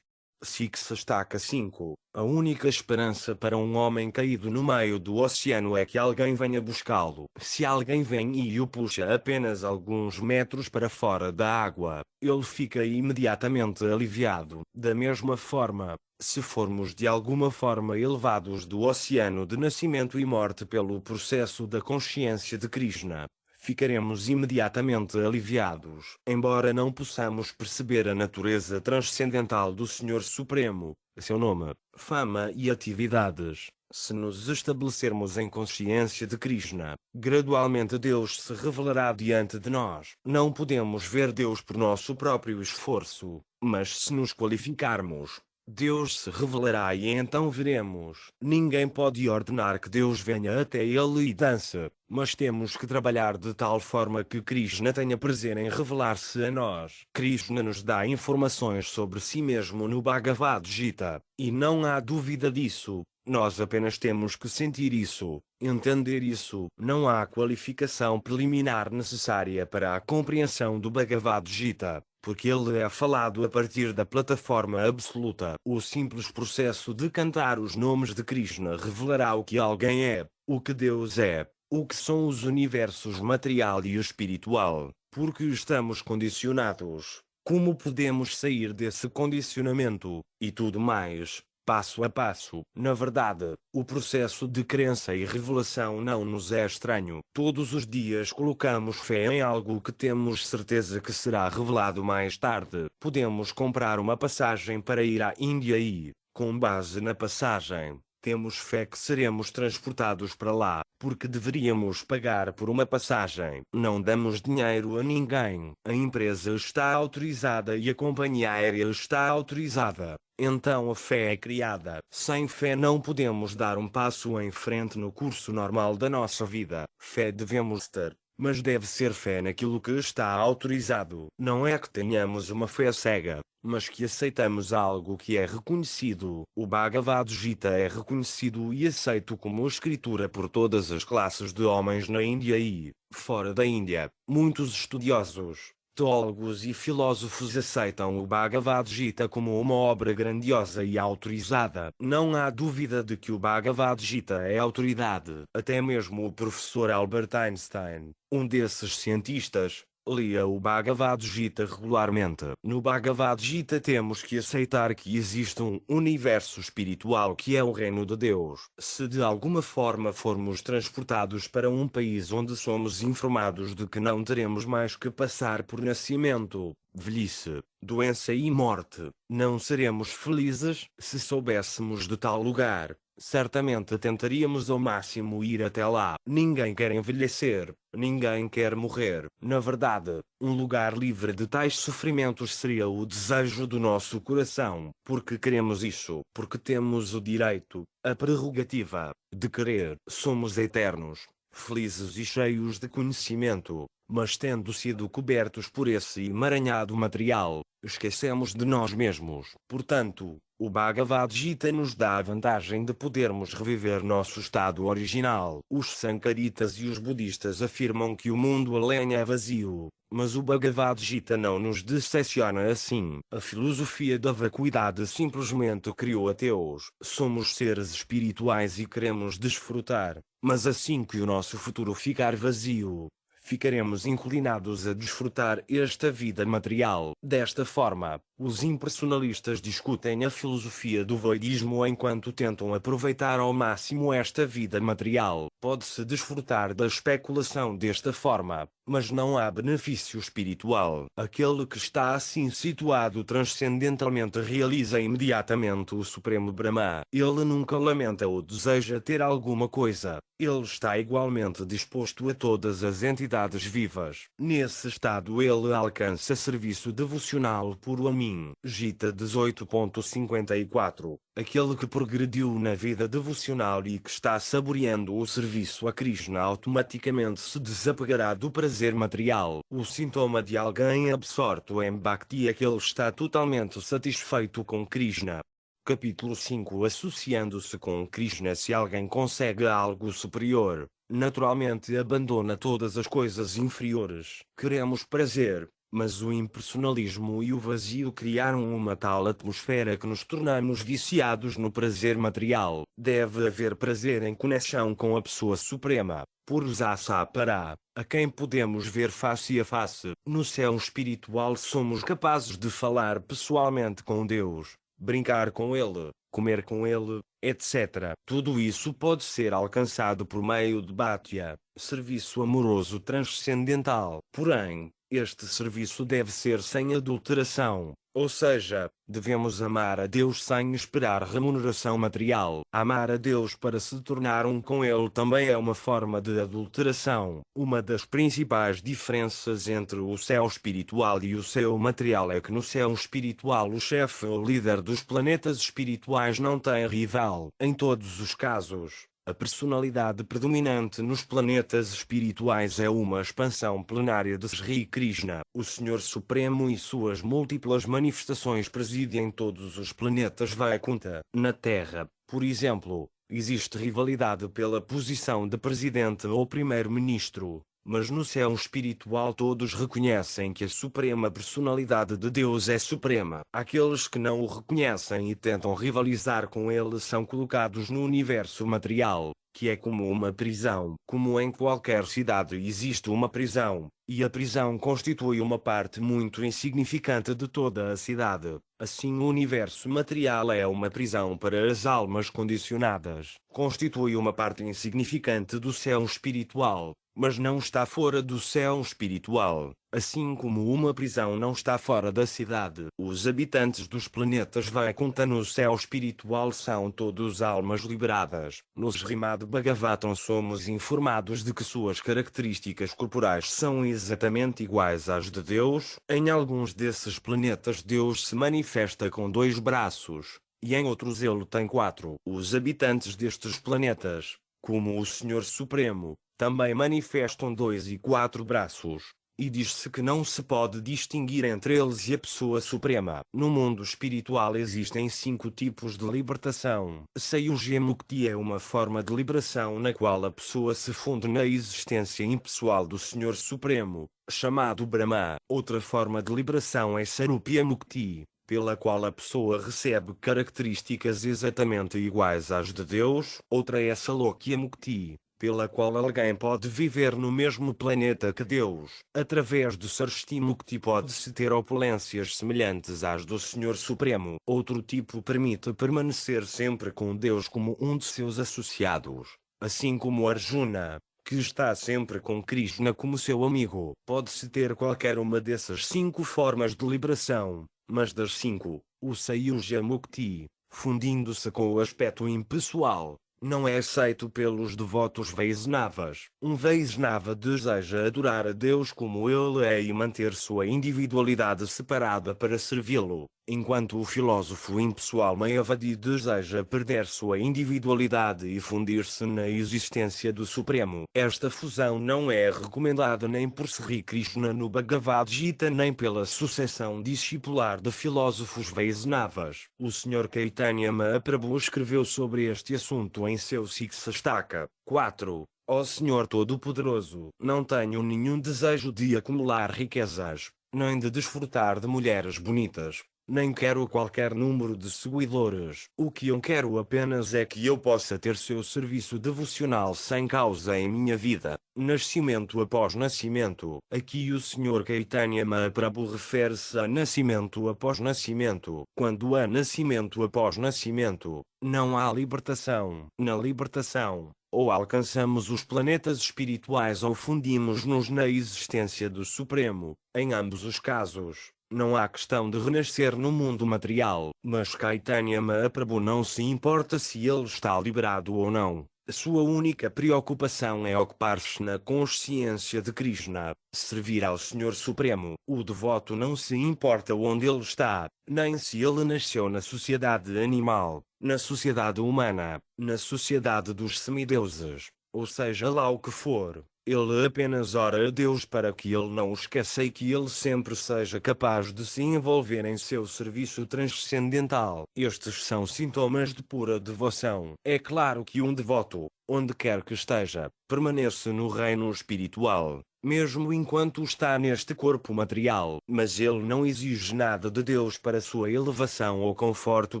Sixa Staka 5. A única esperança para um homem caído no meio do oceano é que alguém venha buscá-lo. Se alguém vem e o puxa apenas alguns metros para fora da água, ele fica imediatamente aliviado. Da mesma forma, se formos de alguma forma elevados do oceano de nascimento e morte pelo processo da consciência de Krishna, ficaremos imediatamente aliviados. Embora não possamos perceber a natureza transcendental do Senhor Supremo, seu nome, fama e atividades, se nos estabelecermos em consciência de Krishna, gradualmente Deus se revelará diante de nós. Não podemos ver Deus por nosso próprio esforço, mas se nos qualificarmos, Deus se revelará e então veremos. Ninguém pode ordenar que Deus venha até ele e dance, mas temos que trabalhar de tal forma que Krishna tenha prazer em revelar-se a nós. Krishna nos dá informações sobre si mesmo no Bhagavad Gita, e não há dúvida disso. Nós apenas temos que sentir isso, entender isso. Não há qualificação preliminar necessária para a compreensão do Bhagavad Gita, porque ele é falado a partir da plataforma absoluta. O simples processo de cantar os nomes de Krishna revelará o que alguém é, o que Deus é, o que são os universos material e espiritual, porque estamos condicionados. Como podemos sair desse condicionamento, e tudo mais, passo a passo. Na verdade, o processo de crença e revelação não nos é estranho. Todos os dias colocamos fé em algo que temos certeza que será revelado mais tarde. Podemos comprar uma passagem para ir à Índia e, com base na passagem, temos fé que seremos transportados para lá, porque deveríamos pagar por uma passagem. Não damos dinheiro a ninguém. A empresa está autorizada e a companhia aérea está autorizada. Então a fé é criada. Sem fé não podemos dar um passo em frente no curso normal da nossa vida. Fé devemos ter, mas deve ser fé naquilo que está autorizado. Não é que tenhamos uma fé cega, mas que aceitamos algo que é reconhecido. O Bhagavad Gita é reconhecido e aceito como escritura por todas as classes de homens na Índia e, fora da Índia. Muitos estudiosos, teólogos e filósofos aceitam o Bhagavad Gita como uma obra grandiosa e autorizada. Não há dúvida de que o Bhagavad Gita é autoridade. Até mesmo o professor Albert Einstein, um desses cientistas, lia o Bhagavad Gita regularmente. No Bhagavad Gita temos que aceitar que existe um universo espiritual que é o reino de Deus. Se de alguma forma formos transportados para um país onde somos informados de que não teremos mais que passar por nascimento, velhice, doença e morte, não seremos felizes. Se soubéssemos de tal lugar, certamente tentaríamos ao máximo ir até lá. Ninguém quer envelhecer, ninguém quer morrer. Na verdade, um lugar livre de tais sofrimentos seria o desejo do nosso coração, porque queremos isso, porque temos o direito, a prerrogativa, de querer. Somos eternos, felizes e cheios de conhecimento, mas tendo sido cobertos por esse emaranhado material, esquecemos de nós mesmos. Portanto, o Bhagavad Gita nos dá a vantagem de podermos reviver nosso estado original. Os Sankaritas e os budistas afirmam que o mundo além é vazio, mas o Bhagavad Gita não nos decepciona assim. A filosofia da vacuidade simplesmente criou ateus. Somos seres espirituais e queremos desfrutar, mas assim que o nosso futuro ficar vazio, ficaremos inclinados a desfrutar esta vida material. Desta forma, Os impersonalistas discutem a filosofia do voidismo enquanto tentam aproveitar ao máximo esta vida material. Pode-se desfrutar da especulação desta forma, mas não há benefício espiritual. Aquele que está assim situado transcendentalmente realiza imediatamente o Supremo Brahma. Ele nunca lamenta ou deseja ter alguma coisa. Ele está igualmente disposto a todas as entidades vivas. Nesse estado ele alcança serviço devocional puro a mim. Gita 18.54. Aquele que progrediu na vida devocional e que está saboreando o serviço a Krishna automaticamente se desapegará do prazer material. O sintoma de alguém absorto em Bhakti é que ele está totalmente satisfeito com Krishna. Capítulo 5. Associando-se com Krishna. Se alguém consegue algo superior, naturalmente abandona todas as coisas inferiores. Queremos prazer, mas o impersonalismo e o vazio criaram uma tal atmosfera que nos tornamos viciados no prazer material. Deve haver prazer em conexão com a Pessoa Suprema, Purusasapara, a quem podemos ver face a face. No céu espiritual somos capazes de falar pessoalmente com Deus, brincar com Ele, comer com Ele, etc. Tudo isso pode ser alcançado por meio de Bhatia, serviço amoroso transcendental. Porém, este serviço deve ser sem adulteração, ou seja, devemos amar a Deus sem esperar remuneração material. Amar a Deus para se tornar um com Ele também é uma forma de adulteração. Uma das principais diferenças entre o céu espiritual e o céu material é que no céu espiritual o chefe ou líder dos planetas espirituais não tem rival. Em todos os casos, a personalidade predominante nos planetas espirituais é uma expansão plenária de Sri Krishna. O Senhor Supremo e suas múltiplas manifestações presidem em todos os planetas Vaikuntha. Na Terra, por exemplo, existe rivalidade pela posição de presidente ou primeiro-ministro. Mas no céu espiritual todos reconhecem que a suprema personalidade de Deus é suprema. Aqueles que não o reconhecem e tentam rivalizar com ele são colocados no universo material, que é como uma prisão. Como em qualquer cidade existe uma prisão, e a prisão constitui uma parte muito insignificante de toda a cidade. Assim o universo material é uma prisão para as almas condicionadas. Constitui uma parte insignificante do céu espiritual, mas não está fora do céu espiritual, assim como uma prisão não está fora da cidade. Os habitantes dos planetas Vaikuntha no céu espiritual são todos almas liberadas. No Srimad Bhagavatam somos informados de que suas características corporais são exatamente iguais às de Deus. Em alguns desses planetas Deus se manifesta com 2 braços, e em outros ele tem 4. Os habitantes destes planetas, como o Senhor Supremo, também manifestam 2 e 4 braços, e diz-se que não se pode distinguir entre eles e a Pessoa Suprema. No mundo espiritual existem 5 tipos de libertação. Sayuja Mukti é uma forma de liberação na qual a pessoa se funde na existência impessoal do Senhor Supremo, chamado Brahma. Outra forma de liberação é Sarupya Mukti, pela qual a pessoa recebe características exatamente iguais às de Deus. Outra é Salokya Mukti, pela qual alguém pode viver no mesmo planeta que Deus. Através do Sarshti Mukti pode-se ter opulências semelhantes às do Senhor Supremo. Outro tipo permite permanecer sempre com Deus como um de seus associados, assim como Arjuna, que está sempre com Krishna como seu amigo. Pode-se ter qualquer uma dessas 5 formas de liberação, mas das 5, o Sayuja Mukti, fundindo-se com o aspecto impessoal, não é aceito pelos devotos Vaisnavas. Um Vaisnava deseja adorar a Deus como Ele é e manter sua individualidade separada para servi-lo, enquanto o filósofo impessoal Mayavadi deseja perder sua individualidade e fundir-se na existência do Supremo. Esta fusão não é recomendada nem por Sri Krishna no Bhagavad Gita nem pela sucessão discipular de filósofos Vaisnavas. O Sr. Caitanya Mahaprabhu escreveu sobre este assunto em seu Siksastaka 4. Ó Senhor Todo-Poderoso, não tenho nenhum desejo de acumular riquezas, nem de desfrutar de mulheres bonitas, nem quero qualquer número de seguidores. O que eu quero apenas é que eu possa ter seu serviço devocional sem causa em minha vida. Nascimento após nascimento. Aqui o Sr. Caitanya Mahaprabhu refere-se a nascimento após nascimento. Quando há nascimento após nascimento, não há libertação. Na libertação, ou alcançamos os planetas espirituais ou fundimos-nos na existência do Supremo. Em ambos os casos, não há questão de renascer no mundo material. Mas Caitanya Mahaprabhu não se importa se ele está liberado ou não. Sua única preocupação é ocupar-se na consciência de Krishna, servir ao Senhor Supremo. O devoto não se importa onde ele está, nem se ele nasceu na sociedade animal, na sociedade humana, na sociedade dos semideuses, ou seja lá o que for. Ele apenas ora a Deus para que ele não o esqueça e que ele sempre seja capaz de se envolver em seu serviço transcendental. Estes são sintomas de pura devoção. É claro que um devoto, onde quer que esteja, permanece no reino espiritual, mesmo enquanto está neste corpo material, mas ele não exige nada de Deus para sua elevação ou conforto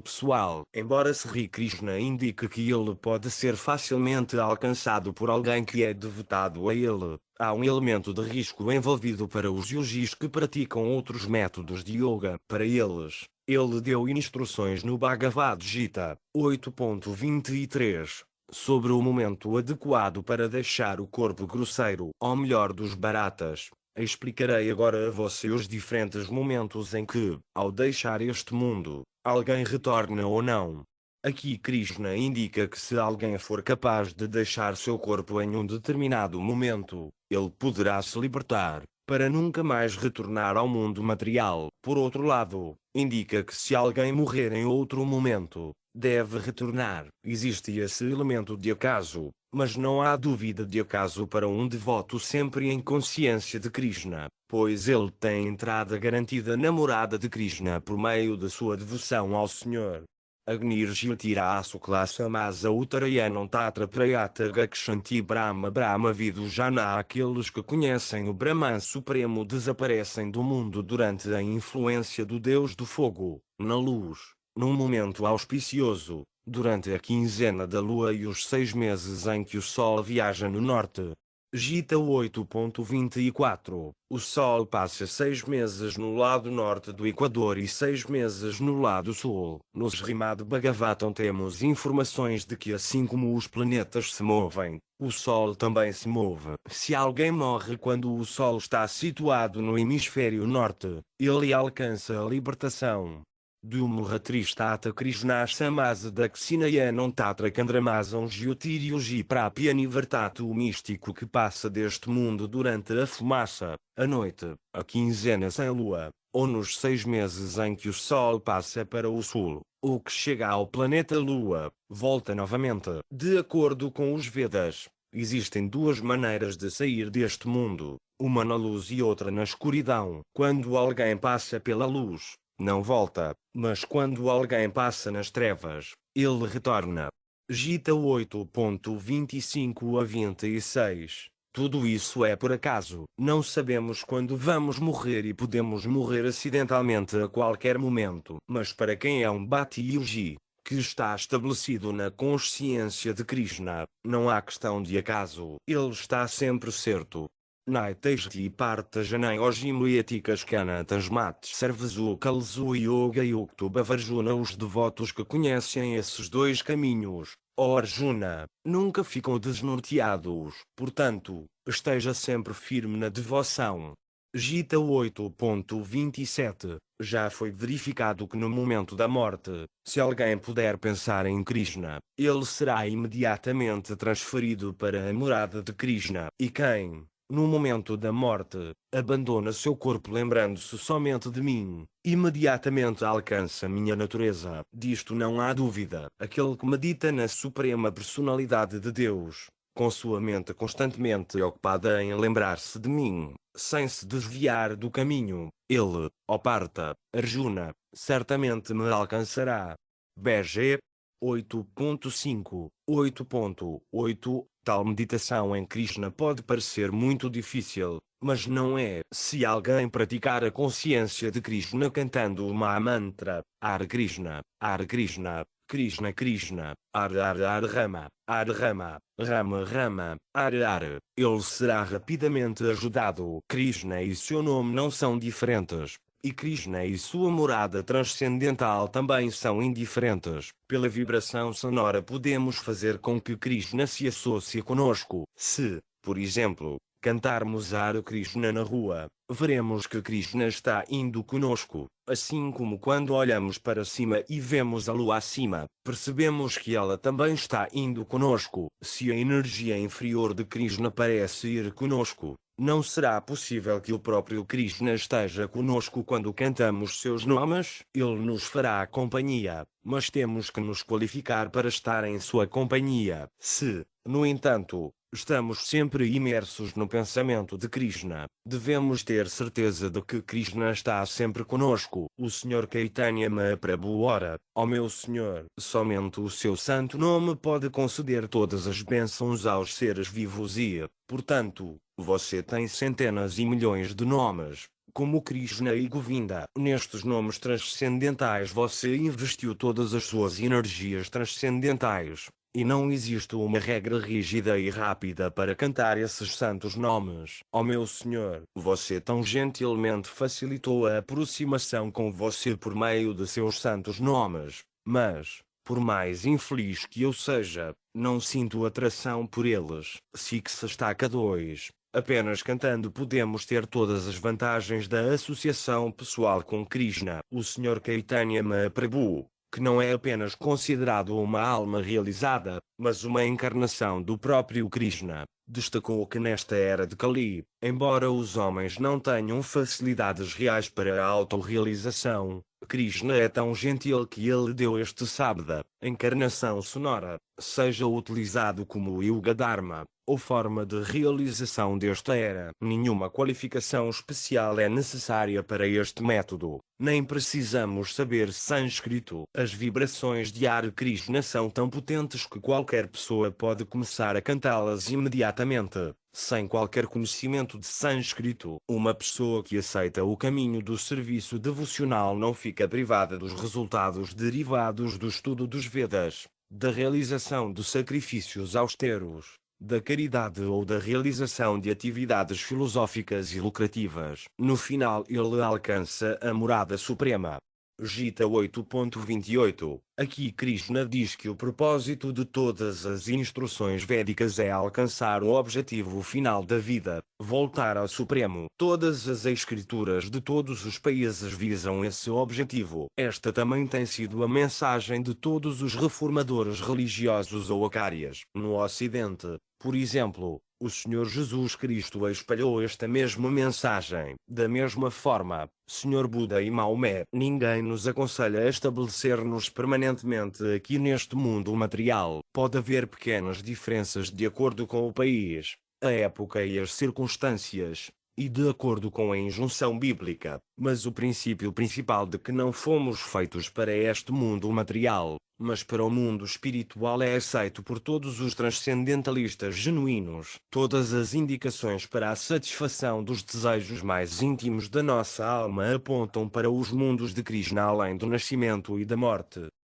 pessoal. Embora Sri Krishna indique que ele pode ser facilmente alcançado por alguém que é devotado a ele, há um elemento de risco envolvido para os yogis que praticam outros métodos de yoga. Para eles, ele deu instruções no Bhagavad Gita 8.23. Sobre o momento adequado para deixar o corpo grosseiro, ou melhor dos baratas. Explicarei agora a você os diferentes momentos em que, ao deixar este mundo, alguém retorna ou não. Aqui Krishna indica que se alguém for capaz de deixar seu corpo em um determinado momento, ele poderá se libertar, para nunca mais retornar ao mundo material. Por outro lado, indica que se alguém morrer em outro momento, deve retornar. Existe esse elemento de acaso, mas não há dúvida de acaso para um devoto sempre em consciência de Krishna, pois ele tem entrada garantida na morada de Krishna por meio da sua devoção ao Senhor. Agnir Jyotira Asukla Samasa Uttarayanam Tatra Prayata Gakshanti Brahma Vidu Jana. Aqueles que conhecem o Brahman Supremo desaparecem do mundo durante a influência do Deus do Fogo, na luz, num momento auspicioso, durante a quinzena da lua e os 6 meses em que o Sol viaja no norte. Gita 8.24. O Sol passa 6 meses no lado norte do Equador e 6 meses no lado sul. No Srimad Bhagavatam temos informações de que assim como os planetas se movem, o Sol também se move. Se alguém morre quando o Sol está situado no hemisfério norte, ele alcança a libertação. Dhumratristata Krishna Samasa Dakshinayanam Tatra Kandramasam Jyotiryogi Prapyanivartata. O místico que passa deste mundo durante a fumaça, a noite, a quinzena sem lua, ou nos 6 meses em que o Sol passa para o sul, ou que chega ao planeta Lua, volta novamente. De acordo com os Vedas, existem 2 maneiras de sair deste mundo, uma na luz e outra na escuridão. Quando alguém passa pela luz, não volta, mas quando alguém passa nas trevas, ele retorna. Gita 8.25 a 26. Tudo isso é por acaso. Não sabemos quando vamos morrer e podemos morrer acidentalmente a qualquer momento. Mas para quem é um Bhakti Yogi, que está estabelecido na consciência de Krishna, não há questão de acaso. Ele está sempre certo. Naiteshti Parta Janai Ojimlietikas Kanatasmates Servezu Kalzu Yoga Yuktu Bavarjuna. Os devotos que conhecem esses 2 caminhos, ó Arjuna, nunca ficam desnorteados. Portanto, esteja sempre firme na devoção. Gita 8.27. Já foi verificado que no momento da morte, se alguém puder pensar em Krishna, ele será imediatamente transferido para a morada de Krishna. E quem, no momento da morte, abandona seu corpo lembrando-se somente de mim, imediatamente alcança minha natureza. Disto não há dúvida. Aquele que medita na suprema personalidade de Deus, com sua mente constantemente ocupada em lembrar-se de mim, sem se desviar do caminho, ele, ó Parta, Arjuna, certamente me alcançará. BG 8.5, 8.8. Tal meditação em Krishna pode parecer muito difícil, mas não é. Se alguém praticar a consciência de Krishna cantando o Mahamantra, Hare Krishna, Hare Krishna, Krishna Krishna, Hare Hare Hare Rama, Hare Rama, Rama Rama, Hare Hare, ele será rapidamente ajudado. Krishna e seu nome não são diferentes. E Krishna e sua morada transcendental também são indiferentes. Pela vibração sonora podemos fazer com que Krishna se associe conosco. Se, por exemplo, cantarmos Hare Krishna na rua, veremos que Krishna está indo conosco. Assim como quando olhamos para cima e vemos a lua acima, percebemos que ela também está indo conosco. Se a energia inferior de Krishna parece ir conosco, não será possível que o próprio Krishna esteja conosco quando cantamos seus nomes. Ele nos fará companhia, mas temos que nos qualificar para estar em sua companhia. Se, no entanto, estamos sempre imersos no pensamento de Krishna, devemos ter certeza de que Krishna está sempre conosco. O Sr. Caitanya Mahaprabhu ora: ó meu Senhor, somente o seu santo nome pode conceder todas as bênçãos aos seres vivos e, portanto, você tem centenas e milhões de nomes, como Krishna e Govinda. Nestes nomes transcendentais você investiu todas as suas energias transcendentais, e não existe uma regra rígida e rápida para cantar esses santos nomes. Ó meu Senhor, você tão gentilmente facilitou a aproximação com você por meio de seus santos nomes, mas, por mais infeliz que eu seja, não sinto atração por eles. Six Estaca 2. Apenas cantando podemos ter todas as vantagens da associação pessoal com Krishna. O Sr. Caitanya Mahaprabhu, que não é apenas considerado uma alma realizada, mas uma encarnação do próprio Krishna, destacou que nesta era de Kali, embora os homens não tenham facilidades reais para a autorrealização, Krishna é tão gentil que ele deu este sábado, encarnação sonora, seja utilizado como Yuga Dharma, ou forma de realização desta era. Nenhuma qualificação especial é necessária para este método. Nem precisamos saber sânscrito. As vibrações de Hare Krishna são tão potentes que qualquer pessoa pode começar a cantá-las imediatamente, sem qualquer conhecimento de sânscrito. Uma pessoa que aceita o caminho do serviço devocional não fica privada dos resultados derivados do estudo dos Vedas, da realização de sacrifícios austeros, da caridade ou da realização de atividades filosóficas e lucrativas. No final ele alcança a morada suprema. Gita 8.28. Aqui Krishna diz que o propósito de todas as instruções védicas é alcançar o objetivo final da vida, voltar ao Supremo. Todas as escrituras de todos os países visam esse objetivo. Esta também tem sido a mensagem de todos os reformadores religiosos ou acaryas. No Ocidente, por exemplo, o Senhor Jesus Cristo espalhou esta mesma mensagem. Da mesma forma, Senhor Buda e Maomé, ninguém nos aconselha a estabelecer-nos permanentemente aqui neste mundo material. Pode haver pequenas diferenças de acordo com o país, a época e as circunstâncias, e de acordo com a injunção bíblica, mas o princípio principal de que não fomos feitos para este mundo material, mas para o mundo espiritual é aceito por todos os transcendentalistas genuínos. Todas as indicações para a satisfação dos desejos mais íntimos da nossa alma apontam para os mundos de Krishna além do nascimento e da morte.